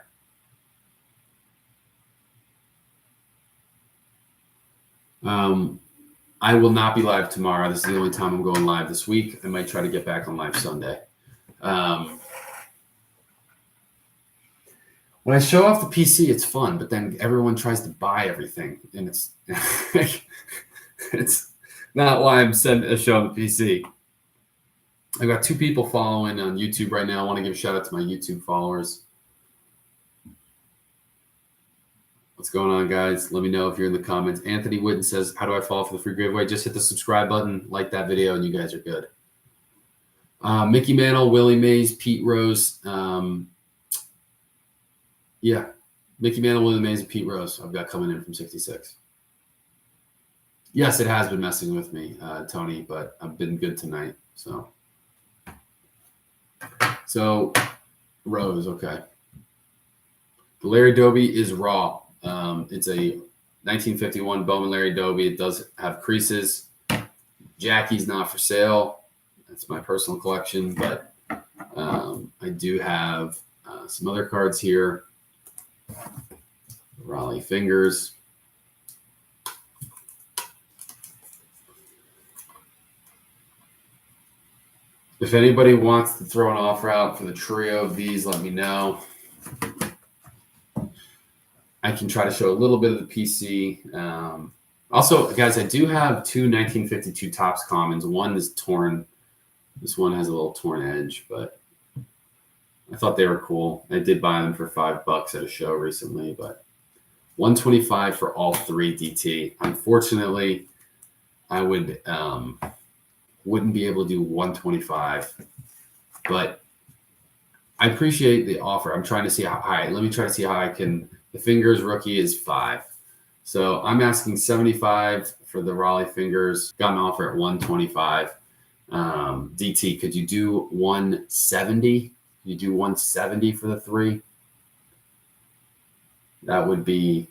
I will not be live tomorrow. This is the only time I'm going live this week. I might try to get back on live Sunday. When I show off the PC, it's fun, but then everyone tries to buy everything, and it's it's not why I'm showing the PC. I've got 2 people following on YouTube right now. I want to give a shout out to my YouTube followers. What's going on, guys? Let me know if you're in the comments. Anthony Witten says, how do I follow for the free giveaway? Just hit the subscribe button, like that video, and you guys are good. Mickey Mantle, Willie Mays, Pete Rose. Yeah, Mickey Mantle, Willie Mays, and Pete Rose I've got coming in from 66. Yes, it has been messing with me, Tony, but I've been good tonight. So Rose, okay. The Larry Dobie is raw. It's a 1951 Bowman Larry Dobie. It does have creases. Jackie's not for sale. That's my personal collection, but I do have some other cards here. Raleigh Fingers. If anybody wants to throw an offer out for the trio of these, let me know. I can try to show a little bit of the PC. Also, guys, I do have 2 1952 Topps Commons. One is torn. This one has a little torn edge, but I thought they were cool. I did buy them for $5 at a show recently, but 125 for all 3 DT. Unfortunately, I wouldn't be able to do 125, but I appreciate the offer. I'm trying to see how high. Let me try to see how I can. The Fingers rookie is 5, so I'm asking 75 for the Raleigh Fingers. Got an offer at 125. DT, could you do 170? You do 170 for the 3. That would be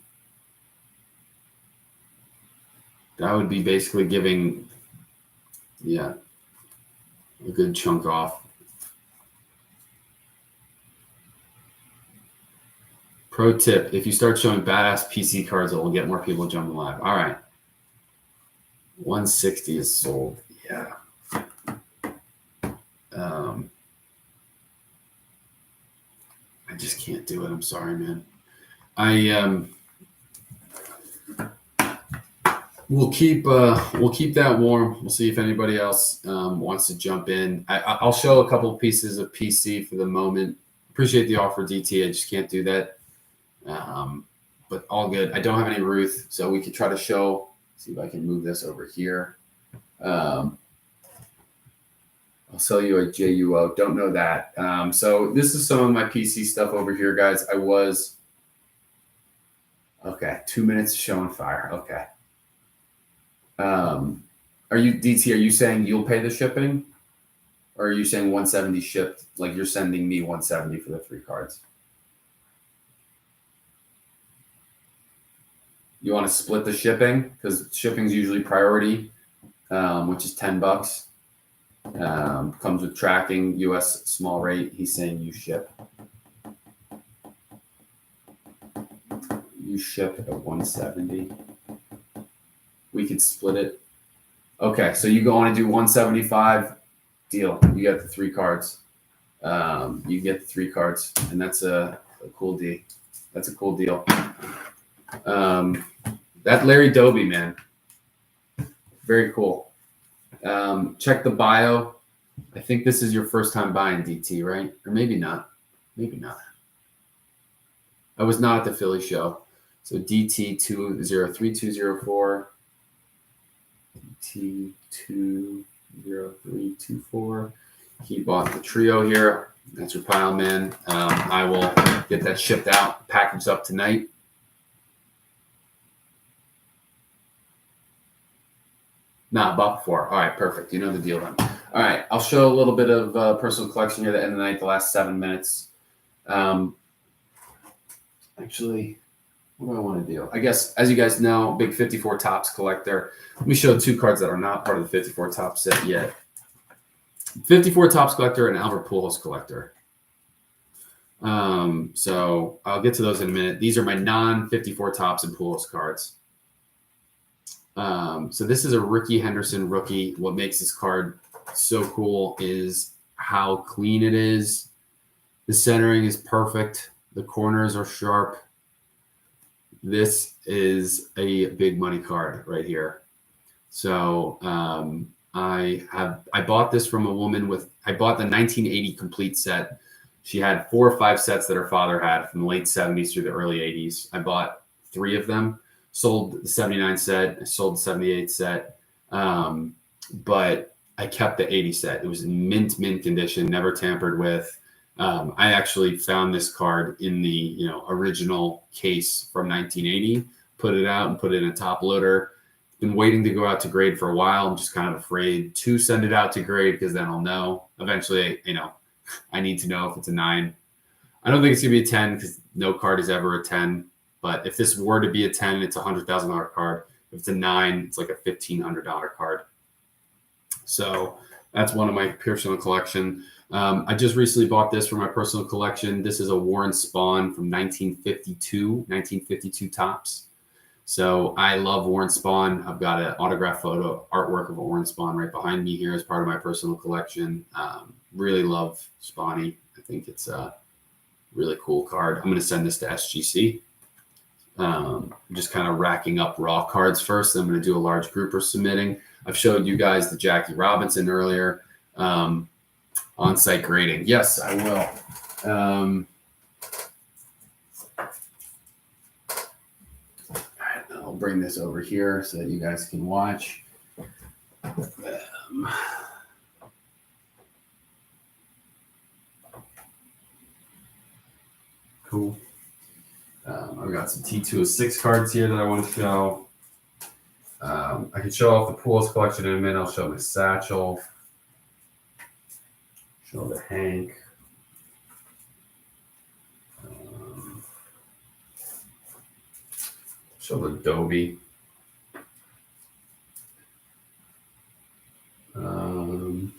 basically giving, yeah, a good chunk off. Pro tip, if you start showing badass PC cards, it will get more people jumping live. All right. 160 is sold. Yeah. I just can't do it. I'm sorry, man. We'll keep that warm. We'll see if anybody else wants to jump in. I'll show a couple of pieces of PC for the moment. Appreciate the offer, DT. I just can't do that. But all good. I don't have any Ruth, so we could try to show. See if I can move this over here. I'll sell you a JUO. Don't know that. So this is some of my PC stuff over here, guys. Okay, 2 minutes showing fire. Okay. Are you, DT, are you saying you'll pay the shipping? Or are you saying 170 shipped? Like you're sending me 170 for the 3 cards? You want to split the shipping? Because shipping's usually priority, which is $10. Comes with tracking, US small rate. He's saying you ship. You ship at 170. We could split it. Okay, so you want to do 175. Deal. You get the 3 cards. You get the 3 cards, and that's a cool deal. That's a cool deal. That Larry Dobie, man, very cool. Check the bio. I think this is your first time buying DT, right? Or maybe not. Maybe not. I was not at the Philly show. So DT20324. DT20324. He bought the trio here. That's your pile, man. I will get that shipped out, packaged up tonight. Nah, bought before. All right, perfect. You know the deal then. All right, I'll show a little bit of personal collection here at the end of the night, the last 7 minutes. Actually, what do I want to do? I guess, as you guys know, big 54 Topps collector. Let me show 2 cards that are not part of the 54 Topps set yet. 54 Topps collector and Albert Pujols collector. So I'll get to those in a minute. These are my non-54 Topps and Pujols cards. So this is a Ricky Henderson rookie. What makes this card so cool is how clean it is. The centering is perfect. The corners are sharp. This is a big money card right here. So I bought this from a woman I bought the 1980 complete set. She had 4 or 5 sets that her father had from the late 70s through the early 80s. I bought 3 of them. Sold the 79 set, I sold the 78 set, but I kept the 80 set. It was in mint condition, never tampered with. I actually found this card in the original case from 1980, put it out and put it in a top loader. Been waiting to go out to grade for a while. I'm just kind of afraid to send it out to grade because then I'll know. Eventually, I need to know if it's a 9. I don't think it's gonna be a 10 because no card is ever a 10. But if this were to be a 10, it's a $100,000 card. If it's a 9, it's like a $1,500 card. So that's one of my personal collection. I just recently bought this for my personal collection. This is a Warren Spahn from 1952 Topps. So I love Warren Spahn. I've got an autograph photo artwork of a Warren Spahn right behind me here as part of my personal collection. Really love Spahny. I think it's a really cool card. I'm going to send this to SGC. I'm just kind of racking up raw cards first. I'm going to do a large grouper submitting. I've showed you guys the Jackie Robinson earlier. On-site grading. Yes, I will. All right, I'll bring this over here so that you guys can watch. Cool. I've got some T206 cards here that I want to show. I can show off the Pujols collection in a minute. I'll show my satchel. Show the Hank. Show the Dobie.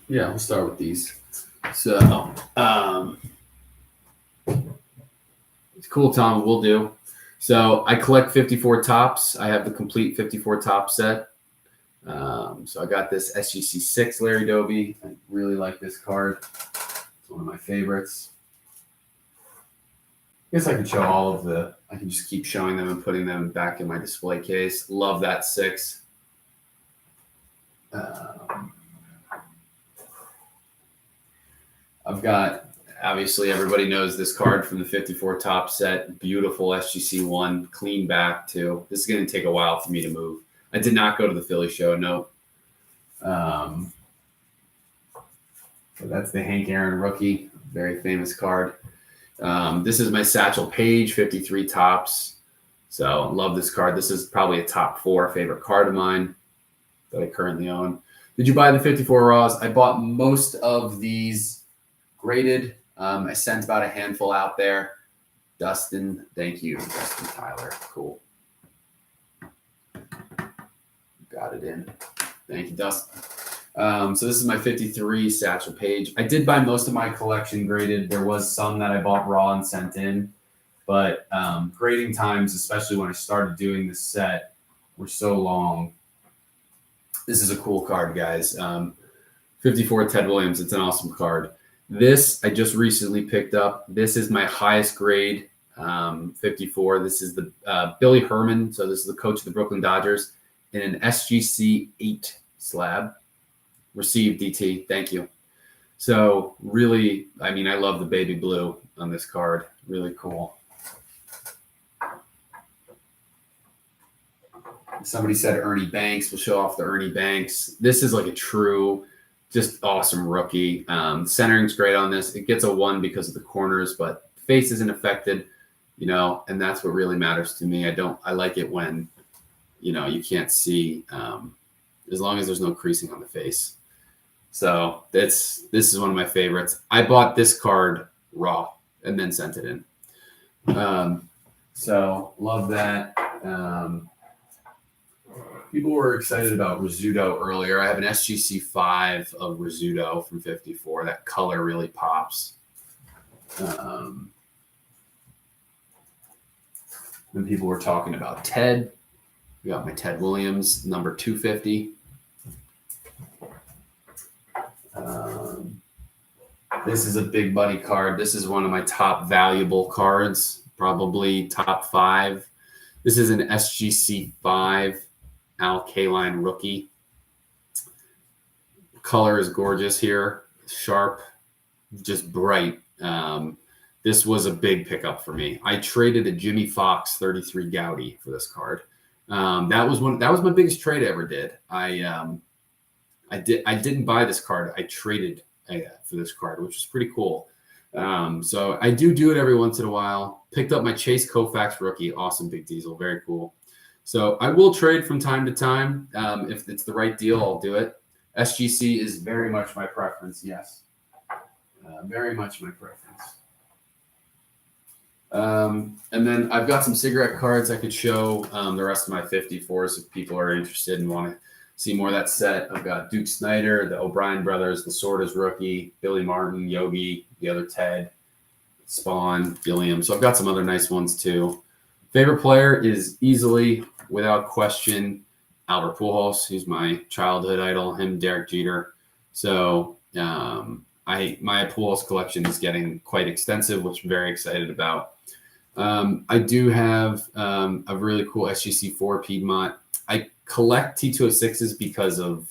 Yeah, we'll start with these. So, it's cool, Tom. We'll do. So I collect 54 Topps. I have the complete 54 Topps set. So I got this SGC 6 Larry Dobie. I really like this card. It's one of my favorites. I guess I can show all of I can just keep showing them and putting them back in my display case. Love that 6. I've got, obviously, everybody knows this card from the 54 Topps set. Beautiful SGC 1, clean back too. This is going to take a while for me to move. I did not go to the Philly show, no. So that's the Hank Aaron rookie, very famous card. This is my Satchel Paige 53 Topps. So love this card. This is probably a top 4 favorite card of mine that I currently own. Did you buy the 54 Raws? I bought most of these graded. I sent about a handful out there. Dustin, thank you. Dustin Tyler, cool. Got it in. Thank you, Dustin. So this is my 53 Satchel Paige. I did buy most of my collection graded. There was some that I bought raw and sent in, but grading times, especially when I started doing this set, were so long. This is a cool card, guys. 54 Ted Williams. It's an awesome card. This I just recently picked up. This is my highest grade 54. This is the Billy Herman. So this is the coach of the Brooklyn Dodgers in an SGC 8 slab. Received, DT. Thank you. So really, I mean, I love the baby blue on this card. Really cool. Somebody said Ernie Banks. We'll show off the Ernie Banks. This is like a true, just awesome rookie. Centering's great on this. It gets a 1 because of the corners, but face isn't affected, you know, and that's what really matters to me. I like it when, you know, you can't see, as long as there's no creasing on the face. So this is one of my favorites. I bought this card raw and then sent it in. So love that. People were excited about Rizzuto earlier. I have an SGC 5 of Rizzuto from 54. That color really pops. And people were talking about Ted. We got my Ted Williams, number 250. This is a big buddy card. This is one of my top valuable cards, probably top 5. This is an SGC 5 Al Kaline rookie. Color is gorgeous here, sharp, just bright. This was a big pickup for me. I traded a Jimmy Fox 33 Gaudy for this card. That was my biggest trade I ever did. I didn't buy this card. I traded for this card, which is pretty cool. So I do it every once in a while. Picked up my Chase Koufax rookie, awesome big diesel, very cool. So I will trade from time to time. If it's the right deal, I'll do it. SGC is very much my preference, yes. Very much my preference. And then I've got some cigarette cards I could show the rest of my 54s if people are interested and want to see more of that set. I've got Duke Snyder, the O'Brien brothers, the Sordas rookie, Billy Martin, Yogi, the other Ted, Spawn, Gilliam. So I've got some other nice ones too. Favorite player is easily, without question, Albert Pujols. He's my childhood idol. Him, Derek Jeter. So my Pujols collection is getting quite extensive, which I'm very excited about. I do have a really cool SGC 4 Piedmont. I collect T206s because of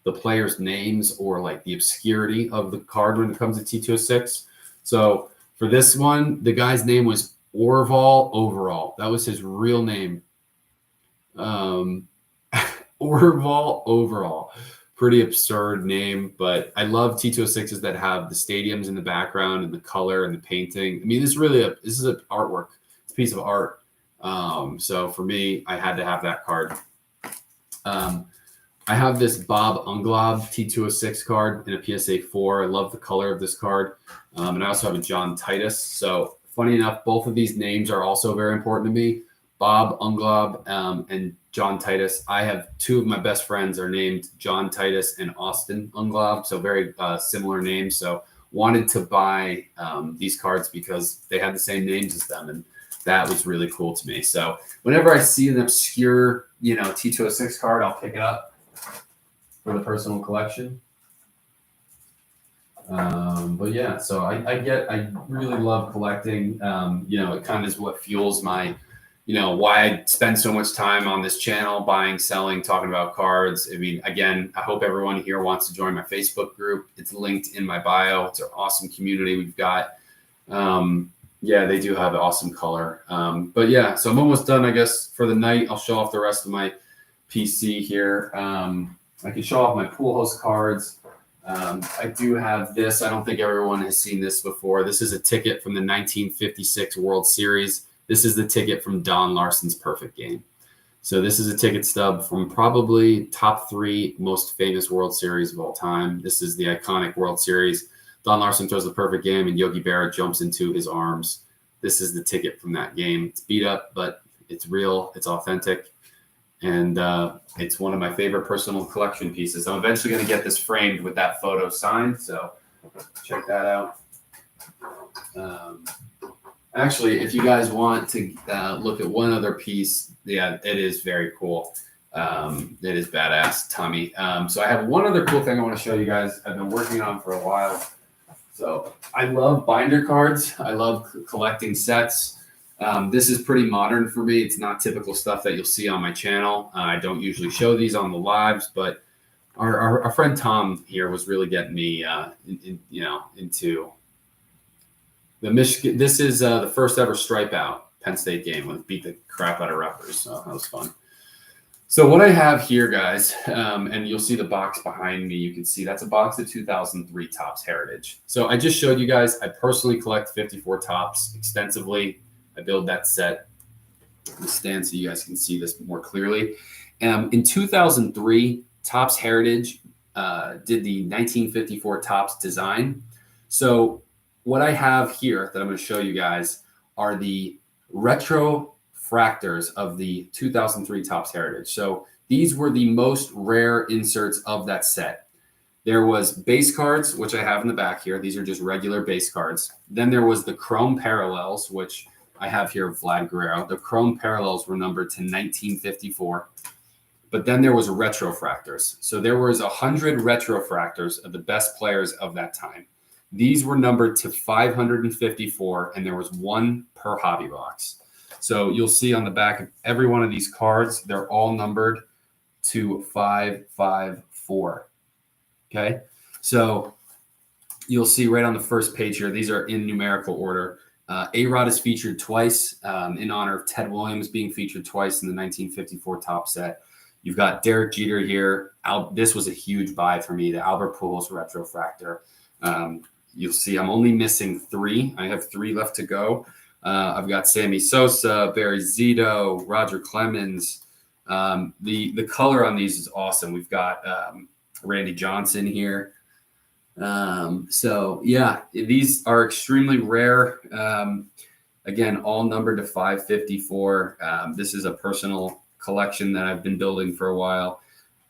the players' names or like the obscurity of the card when it comes to T206. So for this one, the guy's name was Orval Overall. That was his real name. Orval Overall. Pretty absurd name, but I love T206s that have the stadiums in the background and the color and the painting. I mean, this is an artwork. It's a piece of art. So for me, I had to have that card. I have this Bob Unglob T206 card in a PSA 4. I love the color of this card. And I also have a John Titus. So funny enough, both of these names are also very important to me. Bob Unglob and John Titus. I have two of my best friends are named John Titus and Austin Unglob. So very similar names. So wanted to buy these cards because they had the same names as them. And that was really cool to me. So whenever I see an obscure, T206 card, I'll pick it up for the personal collection. But yeah, so I really love collecting. It kind of is what fuels my, why I spend so much time on this channel, buying, selling, talking about cards. I mean, again, I hope everyone here wants to join my Facebook group. It's linked in my bio. It's an awesome community we've got. Yeah, they do have an awesome color. But yeah, so I'm almost done, I guess, for the night. I'll show off the rest of my PC here. I can show off my Pujols cards. I do have this. I don't think everyone has seen this before. This is a ticket from the 1956 World Series. This is the ticket from Don Larson's Perfect Game. So this is a ticket stub from probably top 3 most famous World Series of all time. This is the iconic World Series. Don Larson throws the perfect game, and Yogi Berra jumps into his arms. This is the ticket from that game. It's beat up, but it's real. It's authentic. And it's one of my favorite personal collection pieces. I'm eventually going to get this framed with that photo signed, so check that out. Actually, if you guys want to look at one other piece, yeah, it is very cool. It is badass, Tommy. So I have one other cool thing I want to show you guys. I've been working on for a while. So I love binder cards. I love collecting sets. This is pretty modern for me. It's not typical stuff that you'll see on my channel. I don't usually show these on the lives, but our friend Tom here was really getting me into the Michigan. This is the first ever stripe out Penn State game when it beat the crap out of Rutgers. So that was fun. So what I have here, guys, and you'll see the box behind me. You can see that's a box of 2003 Topps Heritage. So I just showed you guys, I personally collect 54 Topps extensively. I build that set. Let me stand so you guys can see this more clearly. In 2003, Topps Heritage did the 1954 Topps design. So what I have here that I'm going to show you guys are the retro fractors of the 2003 Topps Heritage. So these were the most rare inserts of that set. There was base cards, which I have in the back here. These are just regular base cards. Then there was the chrome parallels, which I have here of Vlad Guerrero. The chrome parallels were numbered to 1954. But then there was retrofractors. So there was 100 retrofractors of the best players of that time. These were numbered to 554, and there was one per hobby box. So you'll see on the back of every one of these cards, they're all numbered to 554. Okay, so you'll see right on the first page here, these are in numerical order. A-Rod is featured twice in honor of Ted Williams being featured twice in the 1954 top set. You've got Derek Jeter here. This was a huge buy for me, the Albert Pujols retrofractor. You'll see I'm only missing 3. I have 3 left to go. I've got Sammy Sosa, Barry Zito, Roger Clemens. The color on these is awesome. We've got Randy Johnson here. So yeah, these are extremely rare. Again, all numbered to 554. This is a personal collection that I've been building for a while.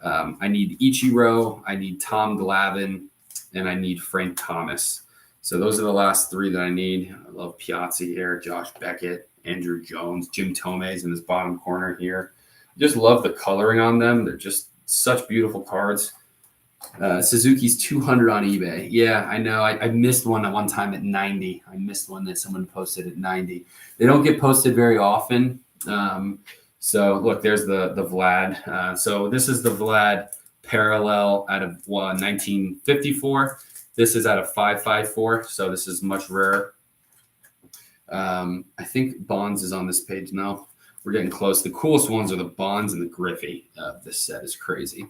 I need Ichiro, I need Tom Glavine, and I need Frank Thomas. So those are the last 3 that I need. I love Piazza here, Josh Beckett, Andrew Jones, Jim Tome's in this bottom corner here. Just love the coloring on them. They're just such beautiful cards. Suzuki's 200 on eBay. Yeah, I know. I missed one at one time at 90. I missed one that someone posted at 90. They don't get posted very often. So look, there's the Vlad. So this is the Vlad parallel out of 1954. This is out of 554. So this is much rarer. I think Bonds is on this page now. We're getting close. The coolest ones are the Bonds and the Griffey. This set is crazy.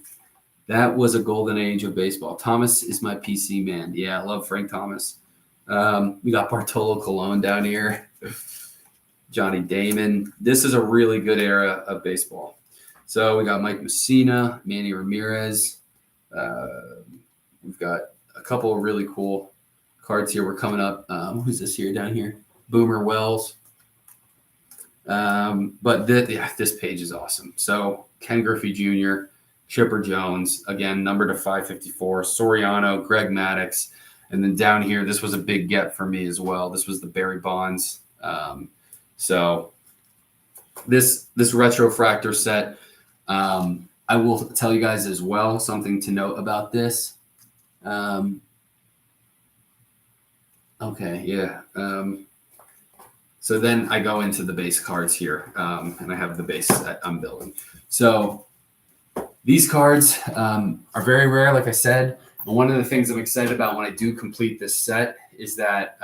That was a golden age of baseball. Thomas is my PC man. Yeah, I love Frank Thomas. We got Bartolo Colon down here. Johnny Damon. This is a really good era of baseball. So we got Mike Messina, Manny Ramirez. We've got a couple of really cool cards here. We're coming up. Who's this here down here? Boomer Wells. But this page is awesome. So Ken Griffey Jr., Chipper Jones, again, numbered to 554, Soriano, Greg Maddux. And then down here, this was a big get for me as well. This was the Barry Bonds. So this retrofractor set, I will tell you guys as well, something to note about this. Okay, yeah. So then I go into the base cards here, and I have the base set I'm building. So these cards are very rare, like I said. And one of the things I'm excited about when I do complete this set is that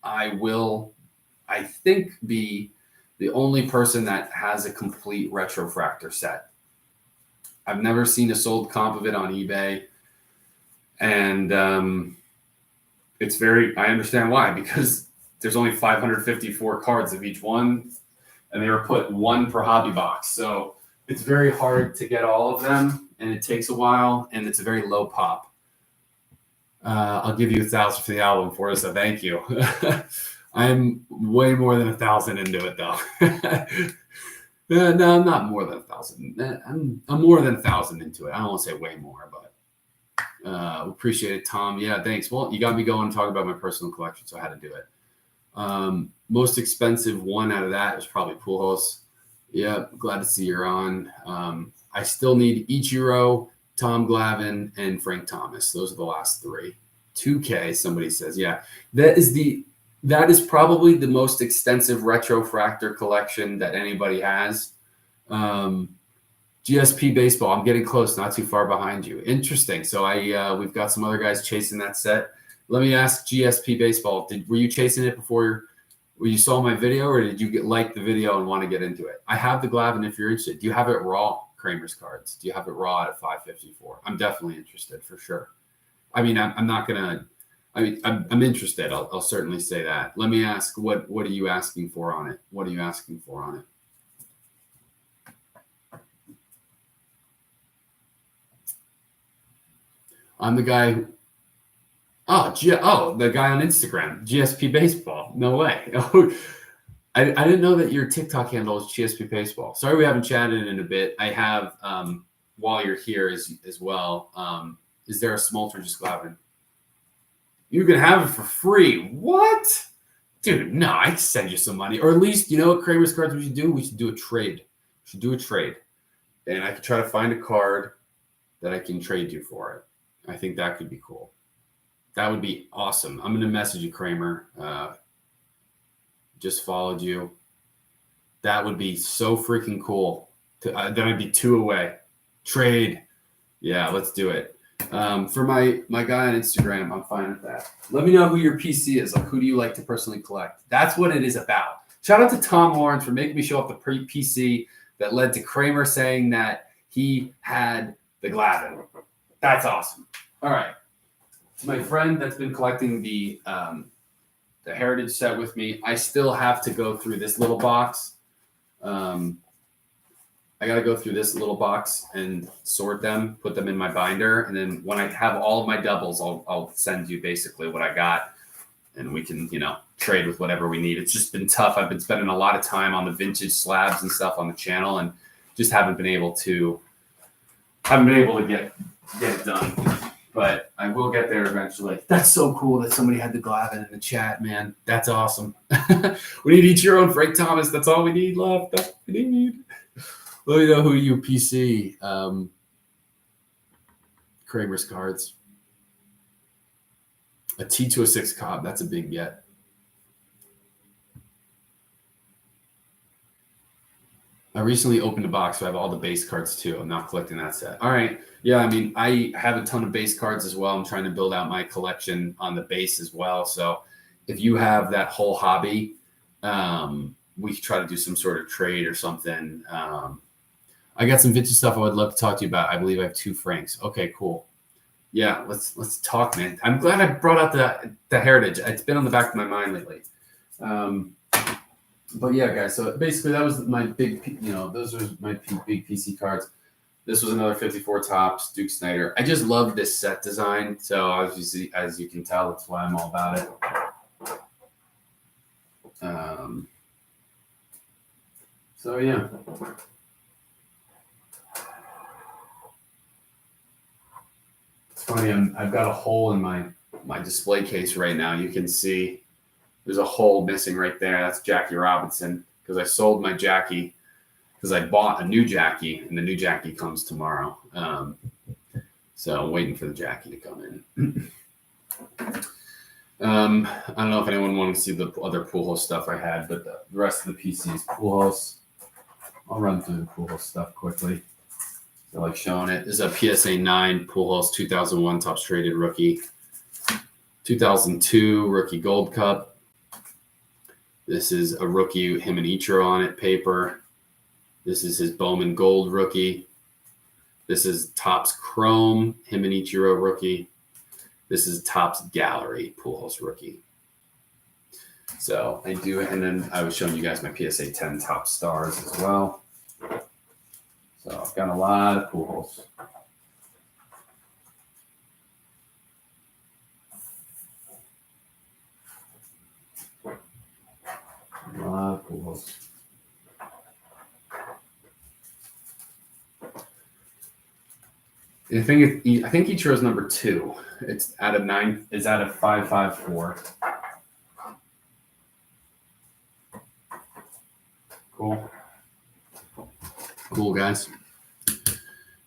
I will, I think, be the only person that has a complete retrofractor set. I've never seen a sold comp of it on eBay. And it's I understand why, because there's only 554 cards of each one, and they were put 1 per hobby box. So it's very hard to get all of them, and it takes a while, and it's a very low pop. I'll give you 1,000 for the album for us, so thank you. I'm way more than 1,000 into it, though. No, I'm not more than 1,000. I'm more than 1,000 into it. I don't want to say way more, but appreciate it, Tom. Yeah, thanks. Well, you got me going to talk about my personal collection, so I had to do it. Most expensive one out of that is probably Pujols. Yeah, glad to see you're on. I still need Ichiro, Tom Glavine, and Frank Thomas. Those are the last 3. 2K, somebody says. Yeah, that is probably the most extensive retrofractor collection that anybody has. GSP baseball. I'm getting close, not too far behind you. Interesting. So we've got some other guys chasing that set. Let me ask GSP baseball. Were you chasing it before you saw my video, or did you like the video and want to get into it? I have the Glavin if you're interested. Do you have it raw, Kramer's cards? Do you have it raw at 554? I'm definitely interested for sure. I mean, I'm not gonna. I mean, I'm interested. I'll certainly say that. Let me ask. What are you asking for on it? What are you asking for on it? I'm the guy. The guy on Instagram, GSP Baseball. No way. I didn't know that your TikTok handle is GSP Baseball. Sorry we haven't chatted in a bit. I have, while you're here as well, is there a smolter just Glavin? You can have it for free. What? Dude, no, I can send you some money. Or at least, you know what Kramer's cards we should do? We should do a trade. We should do a trade. And I could try to find a card that I can trade you for it. I think that could be cool. That would be awesome. I'm going to message you, Kramer. Just followed you. That would be so freaking cool. Then I'd be 2 away. Trade. Yeah, let's do it. For my guy on Instagram, I'm fine with that. Let me know who your PC is. Like, who do you like to personally collect? That's what it is about. Shout out to Tom Lawrence for making me show off the PC that led to Kramer saying that he had the Glavin. That's awesome. All right. To my friend that's been collecting the Heritage set with me, I still have to go through this little box. I got to go through this little box and sort them, put them in my binder. And then when I have all of my doubles, I'll send you basically what I got. And we can, trade with whatever we need. It's just been tough. I've been spending a lot of time on the vintage slabs and stuff on the channel and just haven't been able to get it done. But I will get there eventually. That's so cool that somebody had the Glavin in the chat, man. That's awesome. We need each your own, Frank Thomas. That's all we need left. That's what we need. Let me know who you PC. Kramer's cards. A T206 Cobb. That's a big get. I recently opened a box, so I have all the base cards too. I'm not collecting that set. All right. Yeah, I mean, I have a ton of base cards as well. I'm trying to build out my collection on the base as well. So if you have that whole hobby, we could try to do some sort of trade or something. I got some vintage stuff I would love to talk to you about. I believe I have 2 Franks. Okay, cool. Yeah, let's talk, man. I'm glad I brought out the Heritage. It's been on the back of my mind lately. But yeah, guys, so basically that was my big, those are my big PC cards. This was another 54 Topps Duke Snyder. I just love this set design. So as you can tell, that's why I'm all about it. So yeah. It's funny, I've got a hole in my display case right now. You can see there's a hole missing right there. That's Jackie Robinson because I sold my Jackie because I bought a new Jackie and the new Jackie comes tomorrow. So I'm waiting for the Jackie to come in. I don't know if anyone wanted to see the other Pujols stuff I had, but the rest of the PC is Pujols. I'll run through the Pujols stuff quickly. I like showing it. This is a PSA 9 Pujols 2001 Topps Traded rookie. 2002 rookie Gold Cup. This is a rookie, him and Ichiro on it, paper. This is his Bowman Gold rookie. This is Topps Chrome, him and Ichiro rookie. This is Topps Gallery Pujols rookie. So I do, and then I was showing you guys my PSA 10 Topps Stars as well. So I've got a lot of Pujols. A lot of Pujols. I think Ichiro's number 2. It's out of 9. It's out of 554. Cool, guys.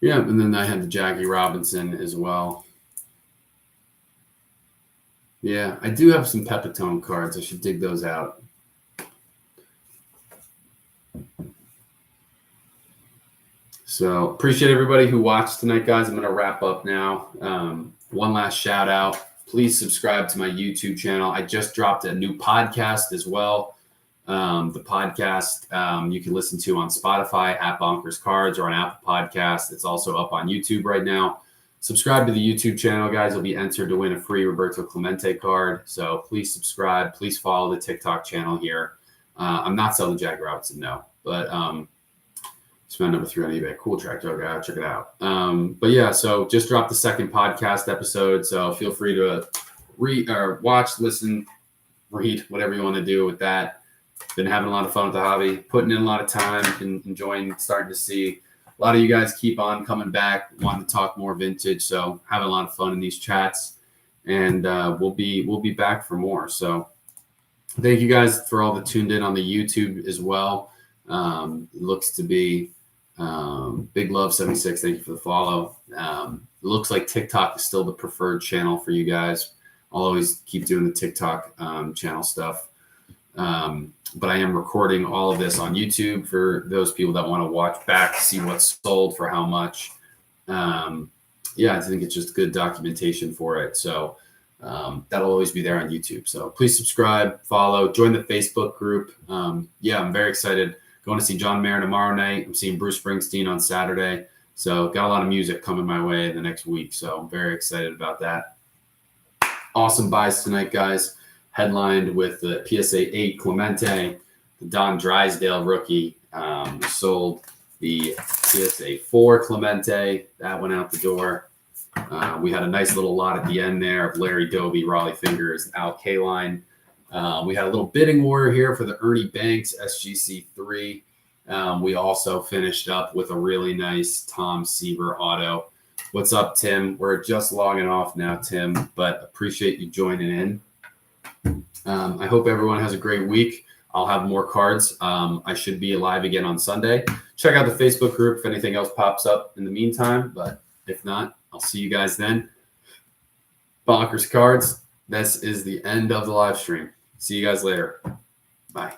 Yeah, and then I had the Jackie Robinson as well. Yeah, I do have some Pepitone cards. I should dig those out. So appreciate everybody who watched tonight, guys. I'm going to wrap up now. One last shout out. Please subscribe to my YouTube channel. I just dropped a new podcast as well. The podcast you can listen to on Spotify at Bonkers Cards or on Apple Podcasts. It's also up on YouTube right now. Subscribe to the YouTube channel, guys. You'll be entered to win a free Roberto Clemente card. So please subscribe. Please follow the TikTok channel here. I'm not selling Jack Robinson, no. But it's my number 3 on eBay. Cool tractor, guy. Check it out. But yeah, so just dropped the second podcast episode. So feel free to read or watch, listen, read, whatever you want to do with that. Been having a lot of fun with the hobby, putting in a lot of time, and enjoying, starting to see a lot of you guys keep on coming back, wanting to talk more vintage. So having a lot of fun in these chats, and we'll be back for more. So thank you guys for all that tuned in on the YouTube as well. It looks to be Big Love 76. Thank you for the follow. It looks like TikTok is still the preferred channel for you guys. I'll always keep doing the TikTok channel stuff. But I am recording all of this on YouTube for those people that want to watch back, see what's sold for how much. Yeah, I think it's just good documentation for it. So that'll always be there on YouTube. So please subscribe, follow, join the Facebook group. Yeah, I'm very excited. Going to see John Mayer tomorrow night. I'm seeing Bruce Springsteen on Saturday. So got a lot of music coming my way in the next week. So I'm very excited about that. Awesome buys tonight, guys. Headlined with the PSA 8 Clemente, the Don Drysdale rookie. Sold the PSA 4 Clemente. That went out the door. We had a nice little lot at the end there of Larry Doby, Raleigh Fingers, Al Kaline. We had a little bidding war here for the Ernie Banks SGC3. We also finished up with a really nice Tom Seaver Auto. What's up, Tim? We're just logging off now, Tim, but appreciate you joining in. I hope everyone has a great week. I'll have more cards. I should be live again on Sunday. Check out the Facebook group if anything else pops up in the meantime, but if not, I'll see you guys then. Bonkers Cards. This is the end of the live stream. See you guys later. Bye.